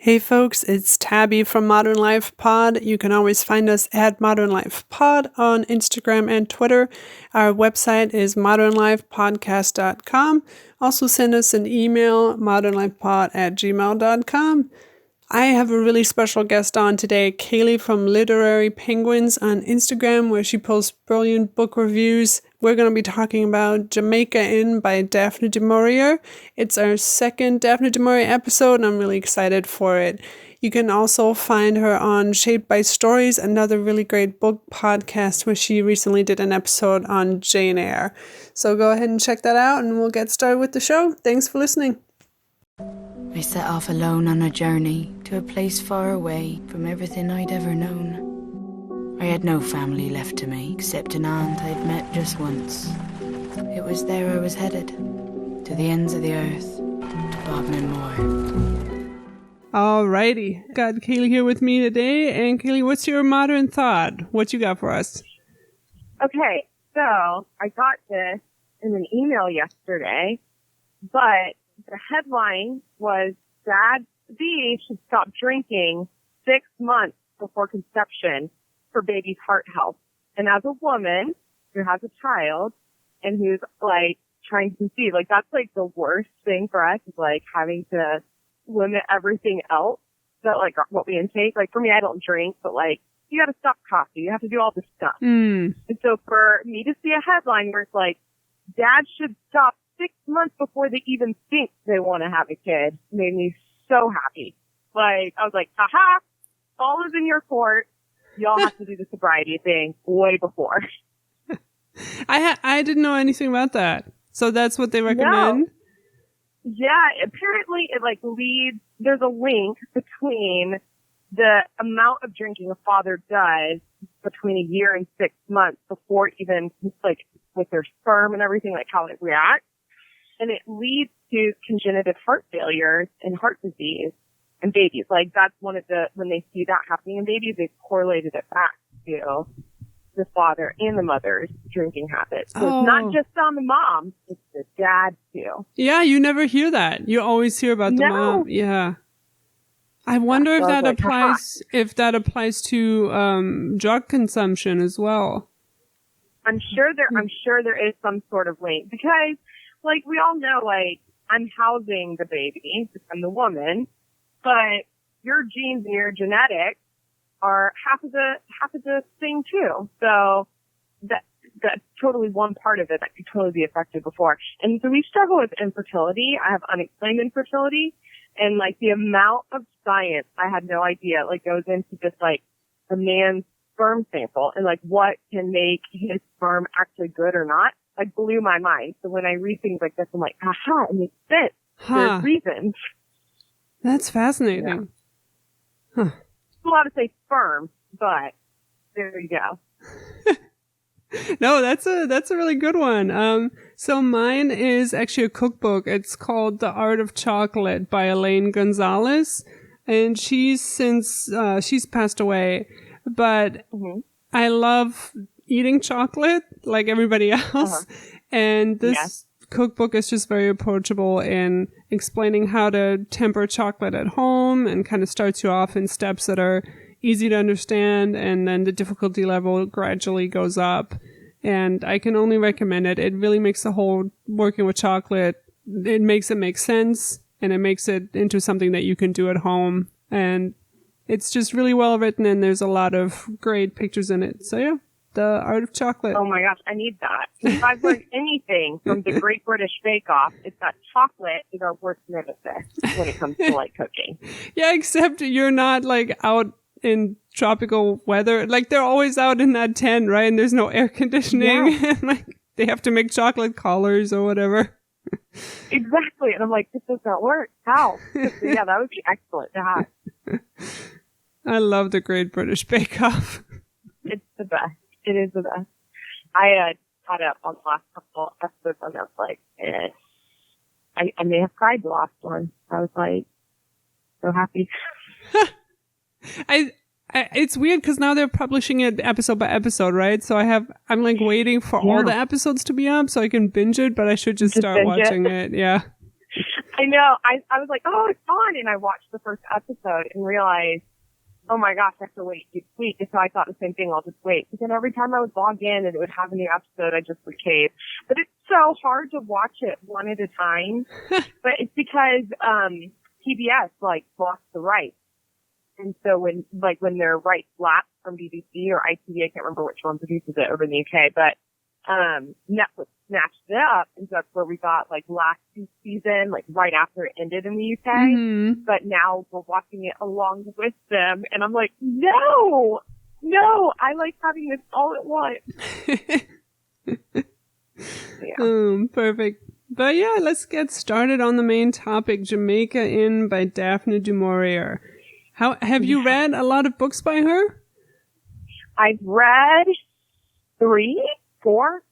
Hey folks, it's Tabby from Modern Life Pod. You can always find us at Modern Life Pod on Instagram and Twitter. Our website is modernlifepodcast.com. Also send us an email, modernlifepod@gmail.com. I have a really special guest on today, Kaylee from Literary Penguins on Instagram, where she posts brilliant book reviews. We're going to be talking about Jamaica Inn by Daphne du Maurier. It's our second Daphne du Maurier episode, and I'm really excited for it. You can also find her on Shaped by Stories, another really great book podcast where she recently did an episode on Jane Eyre. So go ahead and check that out, and we'll get started with the show. Thanks for listening. I set off alone on a journey to a place far away from everything I'd ever known. I had no family left to me except an aunt I'd met just once. It was there I was headed, to the ends of the earth, to Bodmin Moor. Alrighty, got Kaylee here with me today. And Kaylee, what's your modern thought? What you got for us? Okay, so I got this in an email yesterday, but the headline was Dad B should stop drinking 6 months before conception for baby's heart health. And as a woman who has a child and who's like trying to conceive, like that's like the worst thing for us is like having to limit everything else that like what we intake. Like for me, I don't drink, but like you got to stop coffee. You have to do all this stuff. And so for me to see a headline where it's like Dad should stop 6 months before they even think they want to have a kid made me so happy. Like, I was like, aha, all is in your court. Y'all have to do the sobriety thing way before. I didn't know anything about that. So that's what they recommend? No. Yeah, apparently it like leads, there's a link between the amount of drinking a father does between a year and 6 months before even like with their sperm and everything, like how it reacts. And it leads to congenital heart failures and heart disease in babies. Like that's one of the, when they see that happening in babies, they've correlated it back to the father and the mother's drinking habits. So it's not just on the mom, it's the dad too. Yeah, you never hear that. You always hear about the mom. Yeah. I wonder if that applies to drug consumption as well. I'm sure there is some sort of link because like we all know, like I'm housing the baby, I'm the woman, but your genes and your genetics are half of the thing too. So that's totally one part of it that could totally be affected before. And so we struggle with infertility. I have unexplained infertility, and like the amount of science I had no idea like goes into just like a man's sperm sample and like what can make his sperm actually good or not. Like blew my mind. So when I read things like this, I'm like, aha, it makes sense. There's reasons. That's fascinating. Yeah. Huh. It's a lot to say sperm, but there you go. No, that's a really good one. So mine is actually a cookbook. It's called The Art of Chocolate by Elaine Gonzalez. And she's passed away, but I love eating chocolate like everybody else. And this cookbook is just very approachable in explaining how to temper chocolate at home and kind of starts you off in steps that are easy to understand. And then the difficulty level gradually goes up. And I can only recommend it. It really makes the whole working with chocolate, it makes it make sense and it makes it into something that you can do at home. And it's just really well written and there's a lot of great pictures in it. So yeah. The Art of Chocolate. Oh my gosh, I need that. If I've learned anything from the Great British Bake Off, it's that chocolate is our worst nemesis when it comes to like cooking. Yeah, except you're not like out in tropical weather. Like they're always out in that tent, right? And there's no air conditioning. Yeah. And like they have to make chocolate collars or whatever. Exactly. And I'm like, this does not work. How? Yeah, that would be excellent to have. I love the Great British Bake Off. It's the best. It is the best. I caught up on the last couple episodes and I was like, I may have cried the last one. I was like, so happy. It's weird because now they're publishing it episode by episode, right? So I'm like waiting for all the episodes to be up so I can binge it, but I should just start watching it. Yeah. I know. I was like, oh, it's on. And I watched the first episode and realized, oh my gosh, I have to wait each week. And so I thought the same thing. I'll just wait. But then every time I would log in and it would have a new episode, I just would cave. But it's so hard to watch it one at a time. But it's because, PBS, lost the rights. And so when their rights lapse from BBC or ITV, I can't remember which one produces it over in the UK, but, Netflix snatched it up. And so that's where we got, last season, right after it ended in the UK. Mm-hmm. But now we're watching it along with them. And I'm like, no, I like having this all at once. Yeah. Perfect. But yeah, let's get started on the main topic, Jamaica Inn by Daphne du Maurier. Have you read a lot of books by her? I've read 4.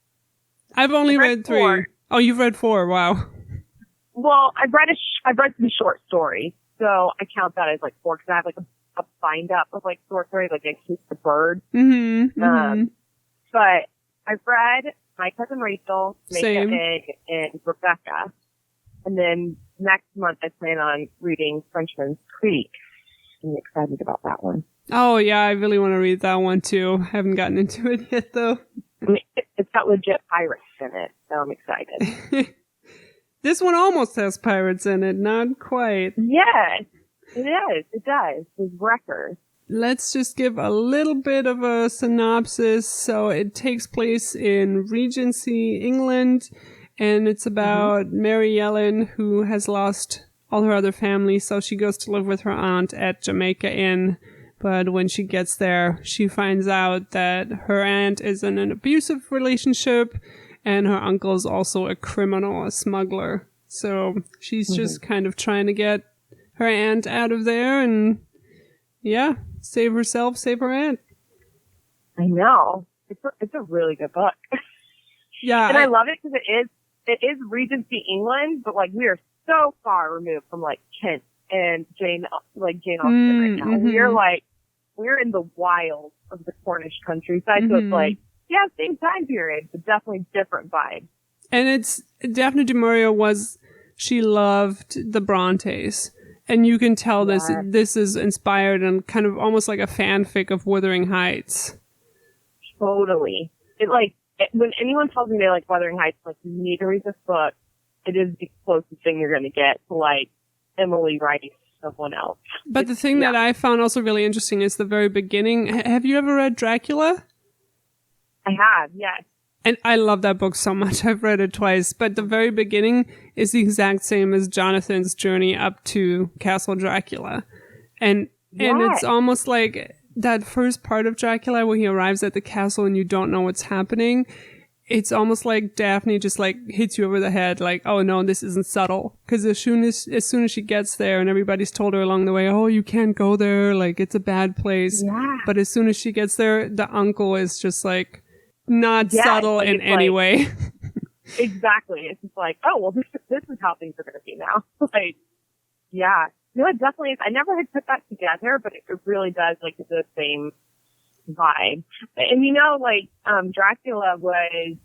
I've only read 3. 4. Oh, you've read 4. Wow. Well, I've read some short stories, so I count that as 4 because I have a bind up of short stories, I Kiss the Bird. Mm-hmm. But I've read My Cousin Rachel, Jamaica Inn, and Rebecca. And then next month I plan on reading Frenchman's Creek. I'm excited about that one. Oh yeah, I really want to read that one too. Haven't gotten into it yet though. I mean, it's got legit pirates in it, so I'm excited. This one almost has pirates in it, not quite. Yes, it is. It does. With wreckers. Let's just give a little bit of a synopsis. So it takes place in Regency, England, and it's about Mary Ellen, who has lost all her other family, so she goes to live with her aunt at Jamaica Inn. But when she gets there, she finds out that her aunt is in an abusive relationship and her uncle is also a criminal, a smuggler. So she's just kind of trying to get her aunt out of there and, yeah, save herself, save her aunt. I know. It's a really good book. Yeah. And I love it because it is Regency England, but we are so far removed from Kent and Jane Austen right now. Mm-hmm. We're in the wilds of the Cornish countryside, so it's same time period, but definitely different vibe. And it's Daphne du Maurier she loved the Brontes. And you can tell this is inspired and kind of almost like a fanfic of Wuthering Heights. Totally. When anyone tells me they like Wuthering Heights, you need to read this book. It is the closest thing you're going to get to Emily writing someone else. But the thing that I found also really interesting is the very beginning. Have you ever read Dracula? I have, yes. And I love that book so much. I've read it twice. But the very beginning is the exact same as Jonathan's journey up to Castle Dracula. And it's almost like that first part of Dracula where he arrives at the castle and you don't know what's happening. It's almost like Daphne just hits you over the head oh no, this isn't subtle. Because as soon as she gets there and everybody's told her along the way, oh, you can't go there, it's a bad place. Yeah. But as soon as she gets there, the uncle is just not subtle in any way. Exactly. It's just oh, well, this is how things are going to be now. Yeah. No, it definitely is. I never had put that together, but it really does, it's the same vibe. And Dracula was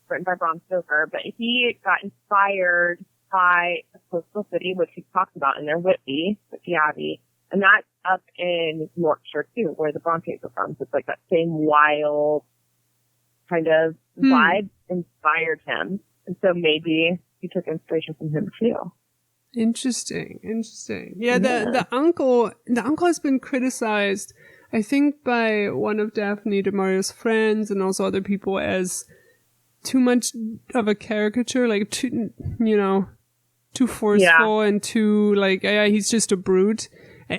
written by Bram Stoker, but he got inspired by a coastal city, which he talks about in there, Whitby Abbey. And that's up in Yorkshire too, where the Brontes are from. So it's that same wild kind of vibe inspired him. And so maybe he took inspiration from him too. Interesting. Yeah, the uncle has been criticized, I think, by one of Daphne du Maurier's friends and also other people as too much of a caricature, too forceful and too he's just a brute.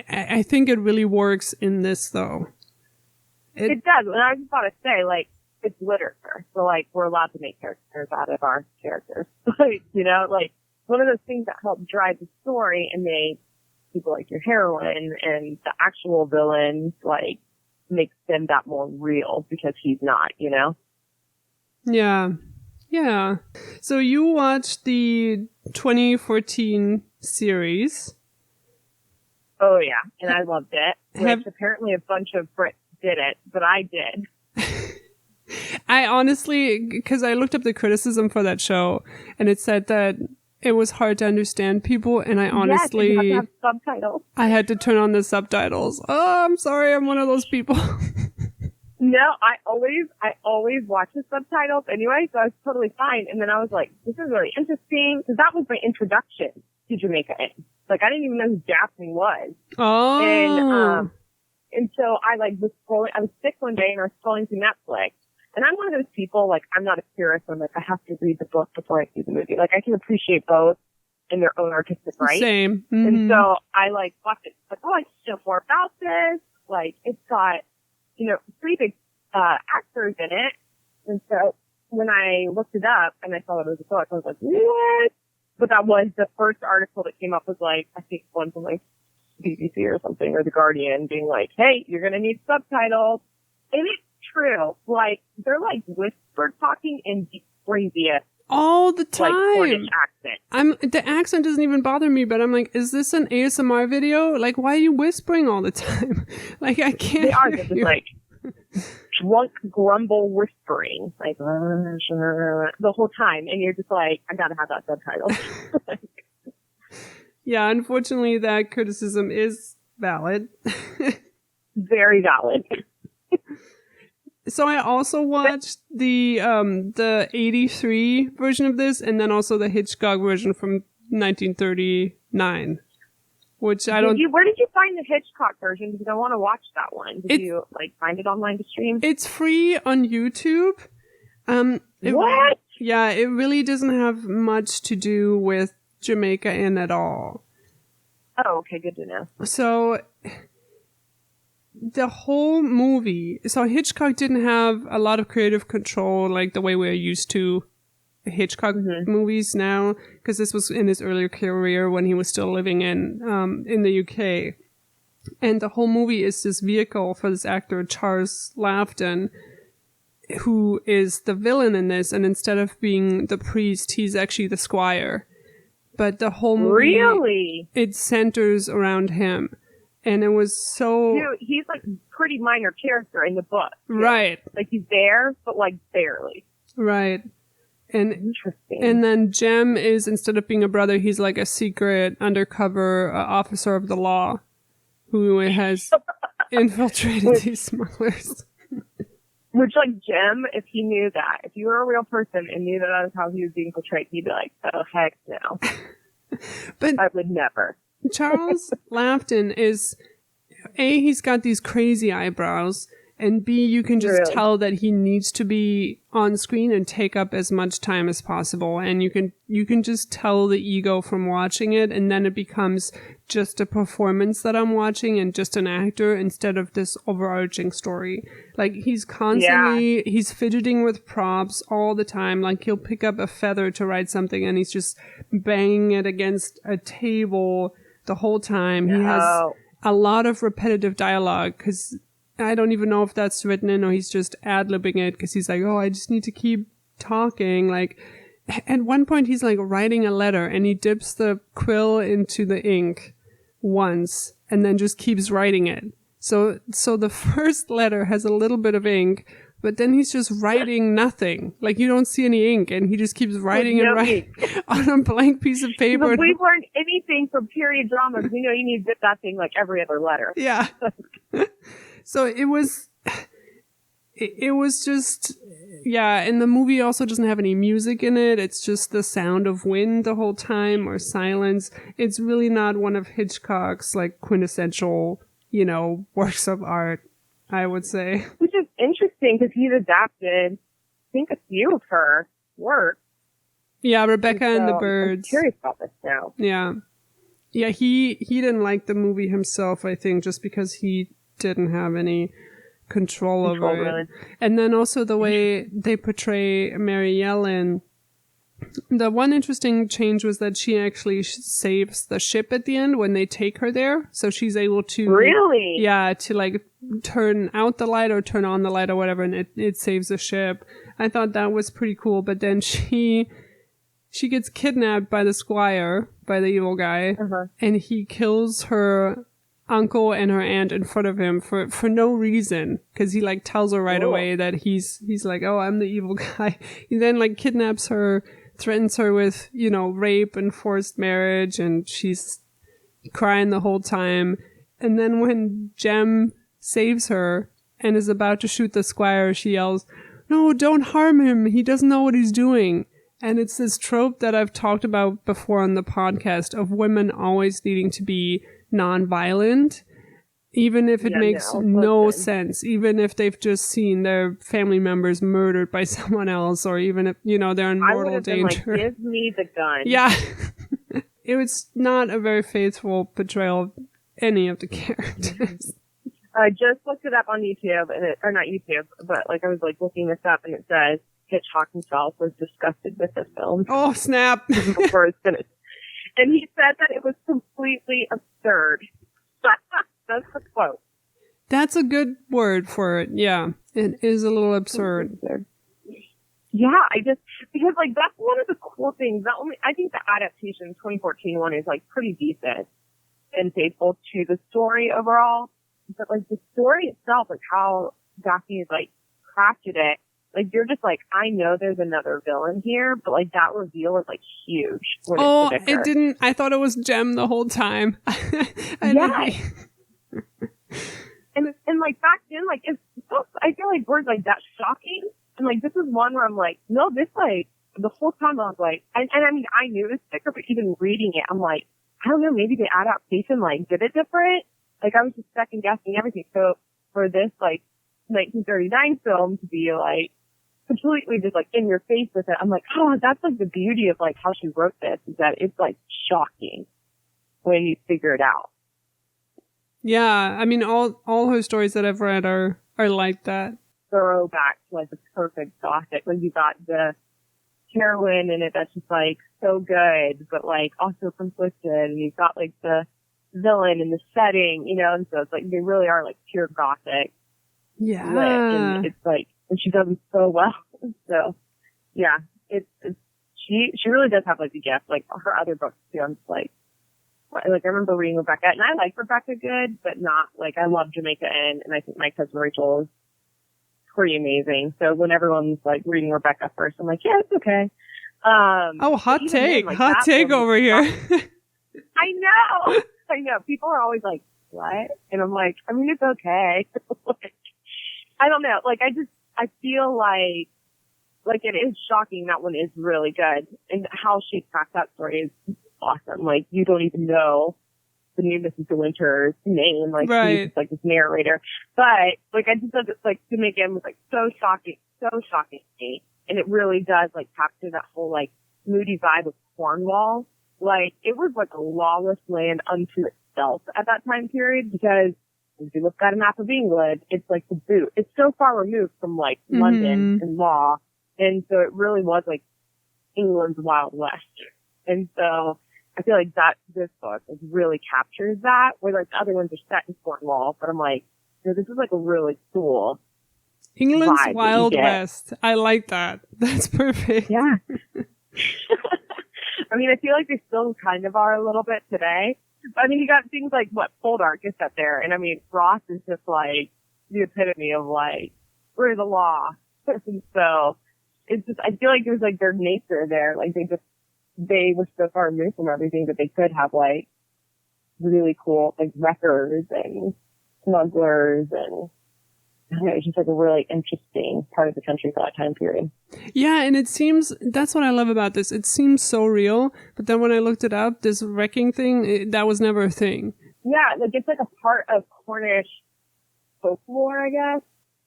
I think it really works in this though. It does. And I was about to say, it's literature. So we're allowed to make characters out of our characters. One of those things that help drive the story and make people like your heroine and the actual villain, makes them that more real because he's not, Yeah. Yeah. So you watched the 2014 series. Oh, yeah. And I loved it. Which apparently a bunch of Brits did it, but I did. I honestly, because I looked up the criticism for that show, and it said that it was hard to understand people, and I honestly... Yes, you have to have subtitles. I had to turn on the subtitles. Oh, I'm sorry, I'm one of those people. No, I always watch the subtitles anyway, so I was totally fine. And then I was like, this is really interesting, because that was my introduction to Jamaica Inn. Like, I didn't even know who Daphne was. Oh. And so I was scrolling, I was sick one day and I was scrolling through Netflix. And I'm one of those people, like, I'm not a purist. I'm like, I have to read the book before I see the movie. Like, I can appreciate both in their own artistic right. Same. Mm-hmm. And so I, watched it. Like, oh, I should know more about this. Like, it's got, pretty big, actors in it. And so when I looked it up and I saw that it was a book, I was like, what? But that was the first article that came up was I think one from BBC or something, or The Guardian, being like, hey, you're going to need subtitles. And it's true. They're whisper talking in the craziest. All the time. Cornish accent. The accent doesn't even bother me, but I'm like, is this an ASMR video? Like, why are you whispering all the time? I can't. They are just drunk grumble whispering, the whole time. And you're just like, I gotta have that subtitle. Yeah, unfortunately, that criticism is valid. Very valid. So I also watched the 83 version of this, and then also the Hitchcock version from 1939, which I don't... Where did you find the Hitchcock version? Because I want to watch that one. Did you find it online to stream? It's free on YouTube. What? Yeah, it really doesn't have much to do with Jamaica Inn at all. Oh, okay, good to know. So the whole movie, so Hitchcock didn't have a lot of creative control like the way we're used to Hitchcock movies now, because this was in his earlier career when he was still living in the UK. And the whole movie is this vehicle for this actor, Charles Laughton, who is the villain in this, and instead of being the priest, he's actually the squire. But the whole movie, really, it centers around him. And it was so... Dude, he's a pretty minor character in the book. Right. He's there, but barely. Right. And interesting. And then Jem is, instead of being a brother, he's a secret undercover officer of the law who has infiltrated these smugglers. Which, Jem, if he knew that, if you were a real person and knew that was how he was being portrayed, he'd be like, oh, heck no. But I would never. Charles Laughton is, A, he's got these crazy eyebrows, and B, you can just tell that he needs to be on screen and take up as much time as possible. And you can just tell the ego from watching it, and then it becomes just a performance that I'm watching and just an actor instead of this overarching story. He's constantly, he's fidgeting with props all the time. He'll pick up a feather to write something and he's just banging it against a table the whole time. He has a lot of repetitive dialogue because I don't even know if that's written in or he's just ad-libbing it because he's like, oh, I just need to keep talking. At one point he's writing a letter and he dips the quill into the ink once and then just keeps writing it. So the first letter has a little bit of ink, but then he's just writing nothing. You don't see any ink, and he just keeps writing and writing on a blank piece of paper. If we've learned anything from period dramas, we know you need to dip that thing every other letter. Yeah. So it was just, yeah, and the movie also doesn't have any music in it. It's just the sound of wind the whole time or silence. It's really not one of Hitchcock's quintessential, works of art, I would say. Which is interesting because he's adapted, I think, a few of her works. Yeah, Rebecca and the Birds. I'm curious about this now. Yeah. Yeah, he didn't like the movie himself, I think, just because he didn't have any control over it. Really. And then also the way they portray Mary Yellen. The one interesting change was that she actually saves the ship at the end when they take her there. So she's able to... Really? Yeah, to turn out the light or turn on the light or whatever, and it saves the ship. I thought that was pretty cool, but then she gets kidnapped by the squire, by the evil guy, and he kills her uncle and her aunt in front of him for no reason, because he tells her right away that he's oh, I'm the evil guy. He then kidnaps her, threatens her with, rape and forced marriage, and she's crying the whole time. And then when Jem saves her and is about to shoot the squire, she yells, "No, don't harm him. He doesn't know what he's doing." And it's this trope that I've talked about before on the podcast of women always needing to be nonviolent, even if it makes no sense, even if they've just seen their family members murdered by someone else, or even if, they're in mortal danger. Been like, give me the gun. Yeah. It was not a very faithful portrayal of any of the characters. I just looked it up on YouTube, or not YouTube, but I was looking this up, and it says Hitchcock himself was disgusted with the film. Oh, snap. Before it's finished. And he said that it was completely absurd. That's the quote. That's a good word for it. Yeah. It is a little absurd. Yeah, because that's one of the cool things. I think the adaptation 2014 one is pretty decent and faithful to the story overall. But the story itself, how Daphne has crafted it, you're just I know there's another villain here, but that reveal is huge. It didn't. I thought it was Jem the whole time. Yeah. and back then, it's so, I feel words that shocking. And this is one where I'm no, this the whole time I was and I mean, I knew it was thicker, but even reading it, I'm I don't know, maybe the adaptation did it different. I was just second guessing everything. So for this 1939 film to be completely just in your face with it, I'm oh, that's the beauty of how she wrote this, is that it's shocking when you figure it out. Yeah, I mean, all her stories that I've read are like that. Throwback to the perfect Gothic. You got the heroine in it that's just so good, but also conflicted, and you've got the villain in the setting, and so it's they really are pure Gothic. Yeah. And it's and she does them so well. So yeah, she really does have a gift. Her other books too, I'm just I remember reading Rebecca, and I like Rebecca good, but not I love Jamaica Inn, and I think My Cousin Rachel is pretty amazing. So when everyone's reading Rebecca first, I'm yeah, it's okay. Hot take. Hot take over here. I know. People are always what? And I'm I mean, it's okay. I don't know. I feel it is shocking. That one is really good. And how she crafts that story is awesome. You don't even know the new Mrs. De Winter's name. Right. She's this narrator. But, I just thought that, Jamaica Inn was, so shocking to me. And it really does, capture that whole, moody vibe of Cornwall. It was, a lawless land unto itself at that time period, because if you look at a map of England, it's the boot. It's so far removed from, London and law. And so it really was, England's Wild West. And so I feel that this book really captures that, where the other ones are set in Cornwall, but I'm this is a really cool England's Wild West. I like that. That's perfect. Yeah. I mean, I feel they still kind of are a little bit today. But I mean, you got things Poldark is set there, and I mean, Ross is just the epitome of we're the law. And so it's just, I feel there's their nature there. They were so far removed from everything that they could have really cool wreckers and smugglers, and I don't know, it's just a really interesting part of the country for that time period. Yeah, and it seems, that's what I love about this. It seems so real, but then when I looked it up, this wrecking thing, that was never a thing. Yeah, it's a part of Cornish folklore, I guess.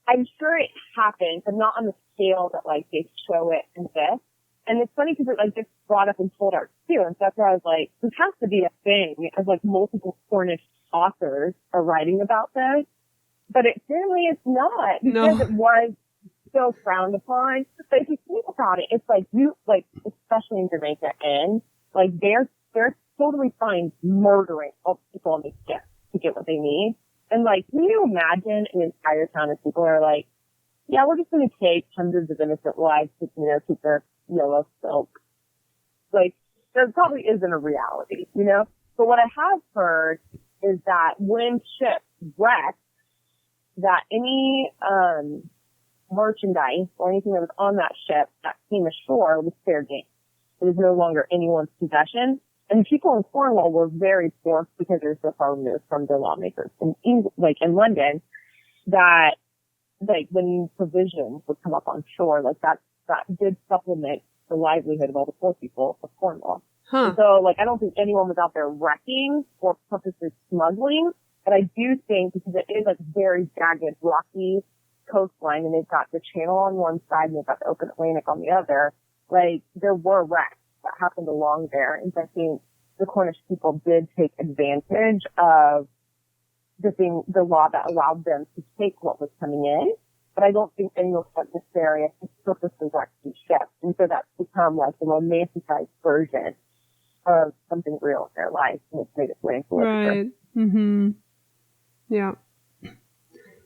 I'm sure it happened, but not on the scale that they show it in this. And it's funny because it gets brought up in Poldark too, and so that's where I was this has to be a thing, as multiple Cornish authors are writing about this. But it certainly is not, because it was so frowned upon. But if you think about it, it's especially in Jamaica Inn, they're totally fine murdering all the people on the ship to get what they need. And can you imagine an entire town of people are yeah, we're just going to take hundreds of innocent lives to, keep their yellow silk. There probably isn't a reality, But what I have heard is that when ships wreck, that any merchandise or anything that was on that ship that came ashore was fair game. It was no longer anyone's possession. And the people in Cornwall were very forced because they're so far removed from their lawmakers. In in London, that, like, when provisions would come up on shore, like, that did supplement the livelihood of all the poor people of Cornwall. Huh. So, like, I don't think anyone was out there wrecking or purposely smuggling, but I do think, because it is, like, very jagged, rocky coastline, and they've got the channel on one side and they've got the open Atlantic on the other, like, there were wrecks that happened along there. And I think the Cornish people did take advantage of the law that allowed them to take what was coming in. But I don't think anyone went nefarious to purposely wreck these ships. And so that's become like the romanticized version of something real in their life, and it's made its way into literature. Right. Mm-hmm. Yeah.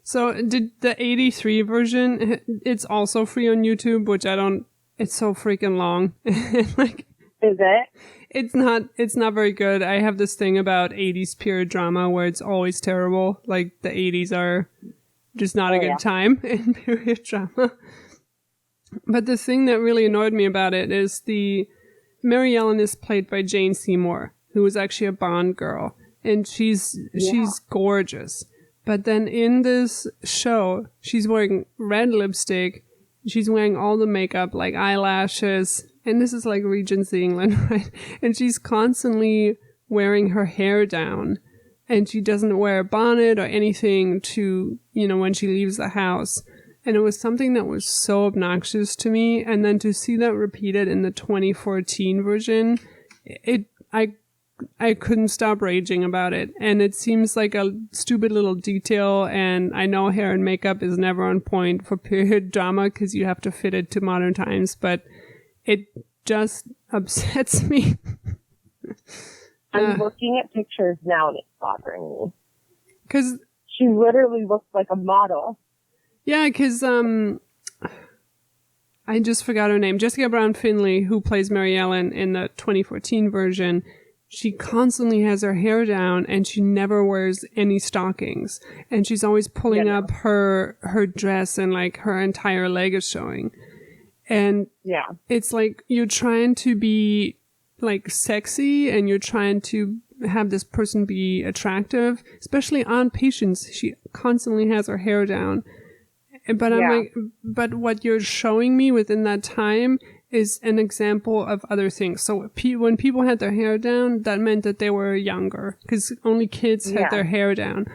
So did the 83 version, it's also free on YouTube, which it's so freaking long. Like, is it? It's not very good. I have this thing about 80s period drama where it's always terrible. Like, the 80s are just not a good time in period drama. But the thing that really annoyed me about it is Mary Ellen is played by Jane Seymour, who was actually a Bond girl. And she's gorgeous. But then in this show, she's wearing red lipstick. She's wearing all the makeup, like eyelashes. And this is like Regency England, right? And she's constantly wearing her hair down. And she doesn't wear a bonnet or anything to, when she leaves the house. And it was something that was so obnoxious to me. And then to see that repeated in the 2014 version, I couldn't stop raging about it. And it seems like a stupid little detail. And I know hair and makeup is never on point for period drama because you have to fit it to modern times. But it just upsets me. I'm looking at pictures now and it's bothering me. Because she literally looks like a model. Yeah, because I just forgot her name. Jessica Brown Findlay, who plays Mary Ellen in the 2014 version, she constantly has her hair down and she never wears any stockings. And she's always pulling up her dress and like her entire leg is showing. And it's like you're trying to be like sexy and you're trying to have this person be attractive, especially on Patience. She constantly has her hair down. But I'm like, but what you're showing me within that time is an example of other things. So when people had their hair down, that meant that they were younger because only kids had their hair down.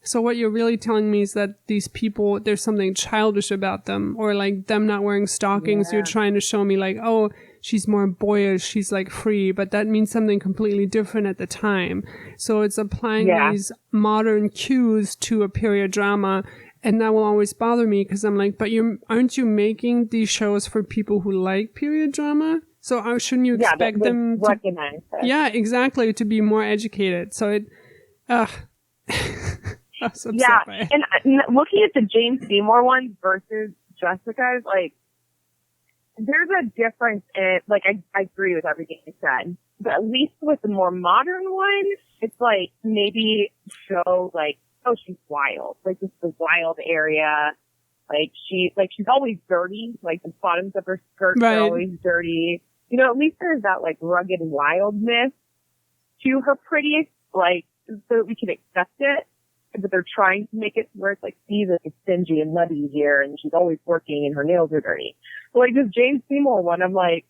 So what you're really telling me is that these people, there's something childish about them, or like them not wearing stockings. You're trying to show me like, oh, she's more boyish, she's like free, but that means something completely different at the time. So it's applying these modern cues to a period drama. And that will always bother me because I'm like, but aren't you making these shows for people who like period drama? So shouldn't you expect them to recognize it? Yeah, exactly, to be more educated. So it, I was upset by it. And looking at the Jane Seymour one versus Jessica's, like, there's a difference in, like, I agree with everything you said, but at least with the more modern one, it's like maybe show like, oh, she's wild. Like, this is a wild area. Like, she's always dirty. Like, the bottoms of her skirts are always dirty. At least there's that, like, rugged wildness to her pretty, like, so that we can accept it. But they're trying to make it where it's like, see, that it's stingy and muddy here, and she's always working and her nails are dirty. But, like, this Jane Seymour one, I'm like,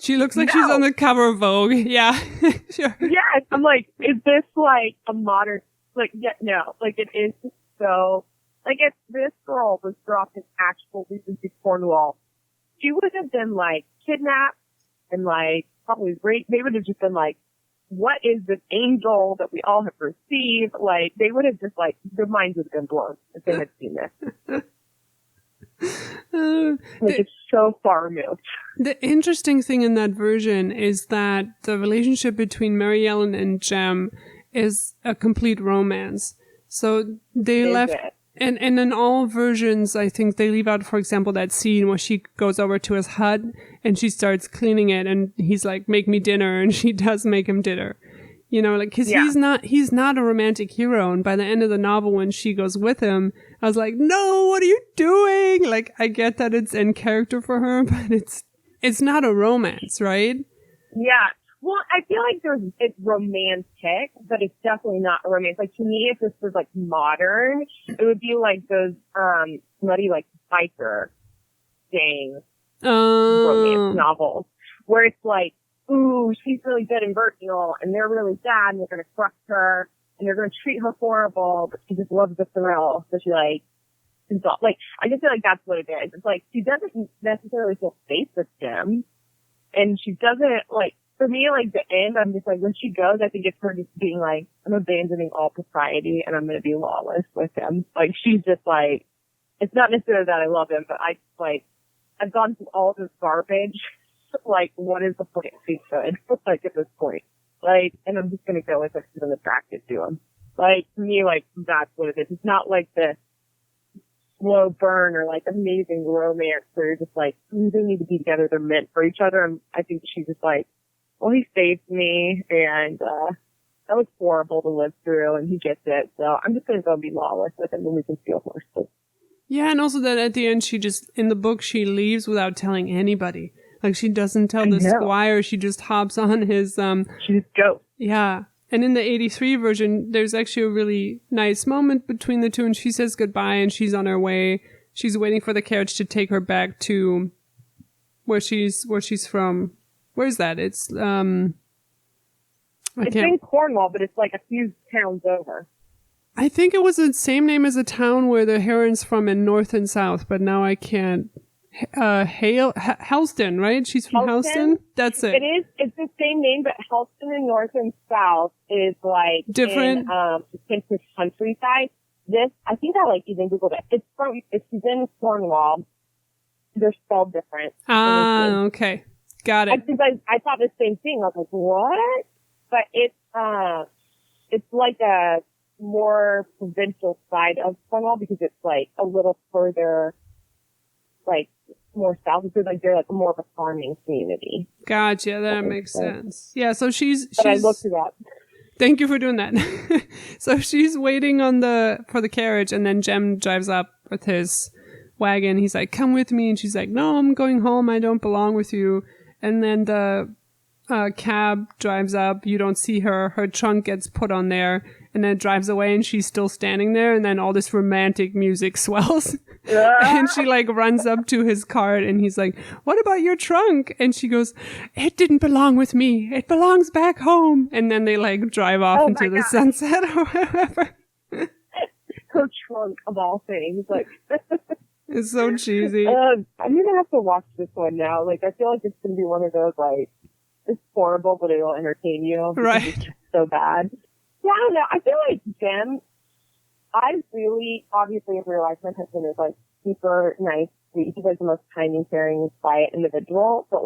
she looks like she's on the cover of Vogue. Yeah. Sure. Yeah. I'm like, is this, like, a modern... Like, no, like, it is just so, like, if this girl was dropped in actual Regency Cornwall, she would have been, like, kidnapped and, like, probably raped. They would have just been, like, what is this angel that we all have received? Like, they would have just, like, their minds would have been blown if they had seen this. It's so far removed. The interesting thing in that version is that the relationship between Mary Ellen and Jem is a complete romance. So they left, and in all versions, I think they leave out, for example, that scene where she goes over to his hut and she starts cleaning it and he's like, make me dinner, and she does make him dinner. Like, cause he's not a romantic hero. And by the end of the novel, when she goes with him, I was like, no, what are you doing? Like, I get that it's in character for her, but it's not a romance, right? Yeah. Well, I feel like it's romantic, but it's definitely not romance. Like, to me, if this was, like, modern, it would be like those, bloody, like, biker gang romance novels, where it's like, ooh, she's really good and versatile, and they're really bad, and they're gonna crush her, and they're gonna treat her horrible, but she just loves the thrill, so she, like, is all, like, I just feel like that's what it is. It's like, she doesn't necessarily feel safe with him, and she doesn't, like, for me, like, the end, I'm just like, when she goes, I think it's her just being like, I'm abandoning all propriety and I'm going to be lawless with him. Like, she's just like, it's not necessarily that I love him, but I've gone through all this garbage. Like, what is the point if he's good? Like, at this point. Like, and I'm just going to go with it because I'm attracted to him. Like, to me, like, that's what it is. It's not like the slow burn or like amazing romance where you're just like, they need to be together. They're meant for each other. And I think she's just like, well, he saved me, and that was horrible to live through, and he gets it. So I'm just going to go be lawless with him, and we can steal horses. Yeah, and also that at the end, in the book, she leaves without telling anybody. Like, she doesn't tell the squire, she just hops on his, She just goes. Yeah. And in the 83 version, there's actually a really nice moment between the two, and she says goodbye, and she's on her way. She's waiting for the carriage to take her back to where she's from. Where's that? It's in Cornwall, but it's like a few towns over. I think it was the same name as a town where the heroine's from in North and South, but now I can't. Helston, right? She's from Helston? That's it. It is. It's the same name, but Helston in North and South is like different. In the countryside. This, I think I even Googled it. It's in Cornwall. They're spelled different. Ah, okay. Got it. I thought the same thing. I was like, what? But it's like a more provincial side of Cornwall because it's like a little further, like more south. It's like they're like more of a farming community. Gotcha. That makes sense. Yeah. So she's. But I looked it up. Thank you for doing that. So she's waiting for the carriage, and then Jem drives up with his wagon. He's like, "Come with me," and she's like, "No, I'm going home. I don't belong with you." And then the cab drives up. You don't see her. Her trunk gets put on there, and then it drives away, and she's still standing there. And then all this romantic music swells. And she runs up to his cart, and he's like, "What about your trunk?" And she goes, "It didn't belong with me. It belongs back home." And then they drive off into the sunset or whatever. Her trunk of all things. It's so cheesy. I'm gonna have to watch this one now. I feel like it's gonna be one of those it's horrible, but it'll entertain you. Right. It's just so bad. Yeah, I don't know. I feel like Jem, I really, obviously in real life, my husband is super nice, sweet. He's the most kind and caring, quiet individual. But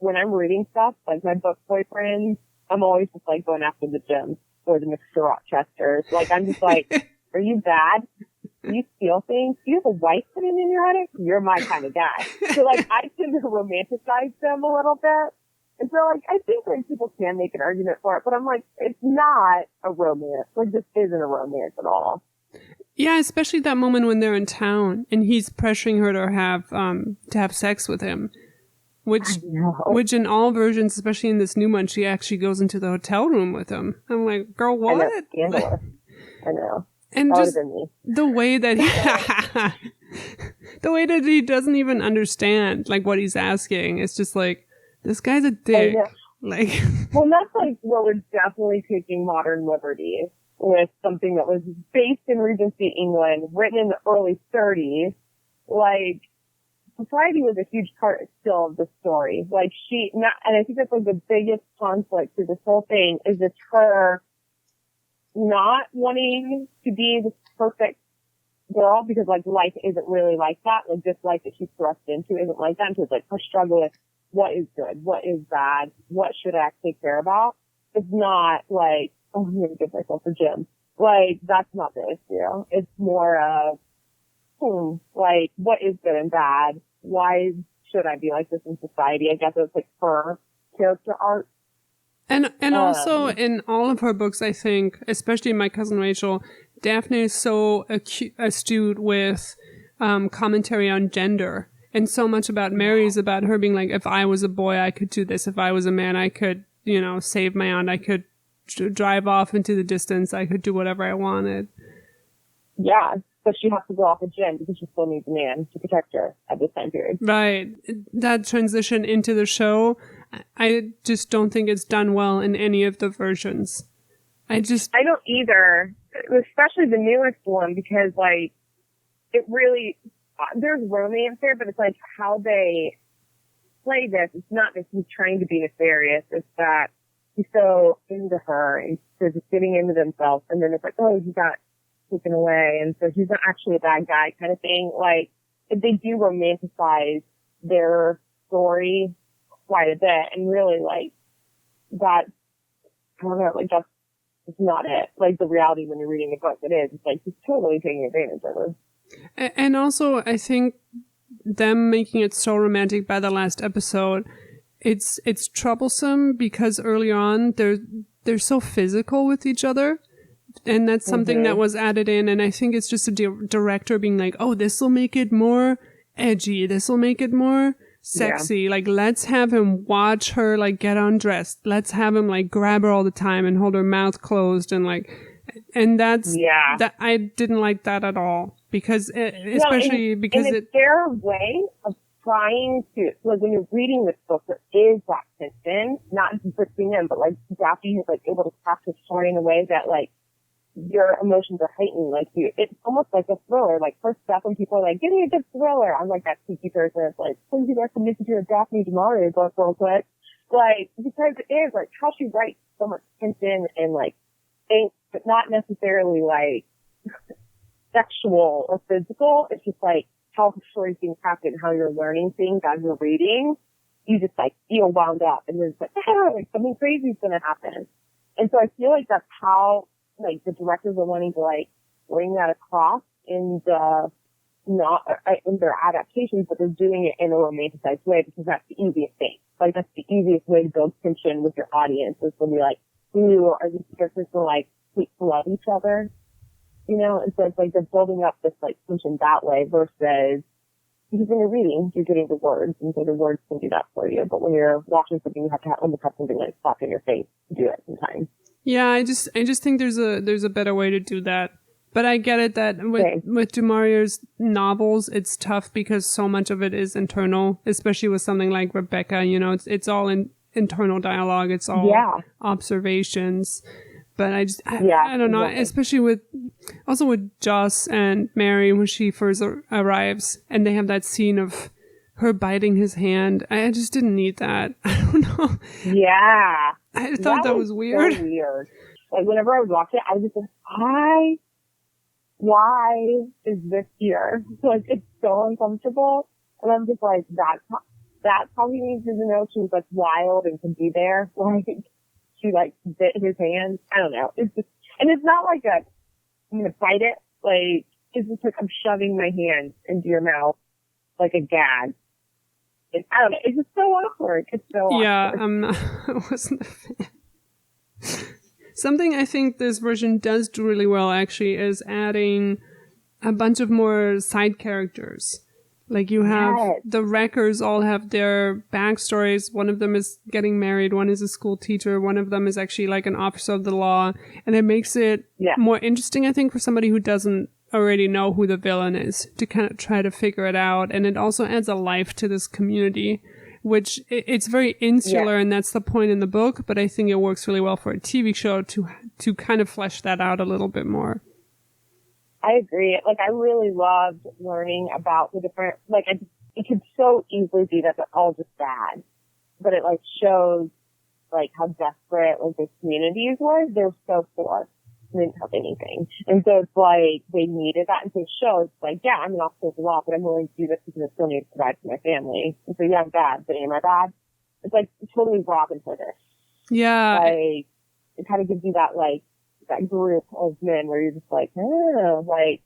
when I'm reading stuff, my book boyfriend, I'm always just going after the Jem or the Mr. Rochesters. I'm just are you bad? Do you steal things? Do you have a wife sitting in your attic? You're my kind of guy. So I tend to romanticize them a little bit. And so I think people can make an argument for it, but I'm it's not a romance. This isn't a romance at all. Yeah, especially that moment when they're in town and he's pressuring her to have sex with him. Which in all versions, especially in this new one, she actually goes into the hotel room with him. I'm like, girl, what? I know, scandalous. I know. And that just the way that he doesn't even understand what he's asking. It's just this guy's a dick. Well, that's what we're definitely taking modern liberties with something that was based in Regency England, written in the early 30s. Society was a huge part still of the story. And I think that's the biggest conflict through this whole thing is it's her not wanting to be the perfect girl because life isn't really like that. This life that she's thrust into isn't like that. And so it's her struggle with what is good, what is bad, what should I actually care about. It's not oh, I'm going to give myself a gym. That's not the issue. It's more of, what is good and bad? Why should I be like this in society? I guess it's her character arc. And also in all of her books, I think, especially in My Cousin Rachel, Daphne is so astute with commentary on gender And so much about Mary is about her being like, if I was a boy, I could do this. If I was a man, I could, save my aunt. I could drive off into the distance. I could do whatever I wanted. Yeah, but she has to go off the gym because she still needs a man to protect her at this time period. Right. That transition into the show, I just don't think it's done well in any of the versions. I don't either, especially the newest one, because, like, it really, there's romance there, but it's like how they play this. It's not that he's trying to be nefarious. It's that he's so into her and they're just getting into themselves. And then it's like, oh, he got taken away. And so he's not actually a bad guy kind of thing. Like, they do romanticize their story quite a bit. And really, like, that, I don't know, like, that's not it. Like, the reality when you're reading the book, it is. It's like, he's totally taking advantage of her. And also, I think them making it so romantic by the last episode, it's troublesome because early on they're so physical with each other, and that's something that was added in. And I think it's just a director being like, oh, this will make it more edgy, this will make it more sexy. Yeah. Like, let's have him watch her like get undressed. Let's have him like grab her all the time and hold her mouth closed and like. And that's that I didn't like that at all because especially because it's their way of trying to, like, when you're reading this book, there is that tension, not just between them, but like Daphne is like able to capture the story in a way that like your emotions are heightened. Like it's almost like a thriller. Like first step when people are like, give me a good thriller, I'm like that cheeky person that's like, please you guys can listen to a Daphne du Maurier book real quick. Like, because it is like how she writes so much tension and like angst, but not necessarily like sexual or physical. It's just like how the story's being crafted and how you're learning things as you're reading. You just like feel wound up and then it's like, like something crazy is going to happen. And so I feel like that's how like the directors are wanting to like bring that across in in their adaptations, but they're doing it in a romanticized way because that's the easiest thing. Like that's the easiest way to build tension with your audience is when you're like, ooh, are these characters going to like love each other? And so it's like they're building up this like tension that way versus because when you're reading, you're getting the words, and so the words can do that for you. But when you're watching something, you have to almost have something like slap in your face to do it sometimes. Yeah, I just think there's a better way to do that. But I get it that with du Maurier's novels, it's tough because so much of it is internal, especially with something like Rebecca. It's all in internal dialogue. It's all observations. But I don't know, exactly. Especially with Joss and Mary when she first arrives and they have that scene of her biting his hand. I just didn't need that. I don't know. Yeah. I thought that was weird. So weird. Like whenever I would watch it, I was just like, why is this here? Like it's so uncomfortable. And I'm just like, that's how he needs to know she was like wild and could be there. Like, she like bit his hand. I don't know. It's just, and it's not like I'm gonna bite it. Like, it's just like I'm shoving my hand into your mouth like a gag. And I don't know. It's just so awkward. It's so awkward. Yeah, I wasn't a fan. Something I think this version does do really well actually is adding a bunch of more side characters. Like you have the wreckers all have their backstories. One of them is getting married. One is a school teacher. One of them is actually like an officer of the law. And it makes it more interesting, I think, for somebody who doesn't already know who the villain is to kind of try to figure it out. And it also adds a life to this community, which it's very insular and that's the point in the book. But I think it works really well for a TV show to kind of flesh that out a little bit more. I agree. Like, I really loved learning about the different, like, it could so easily be that they're all just bad, but it, like, shows, like, how desperate, like, the communities were. They're so poor. They didn't have anything. And so it's like, they needed that. And so it shows, like, yeah, I'm an officer of the law, but I'm willing to do this because I still need to provide for my family. And so, yeah, I'm bad, but am I bad? It's, like, totally Robin Hood-ish. Yeah. Like, it kind of gives you that, like, that group of men where you're just like, oh, like,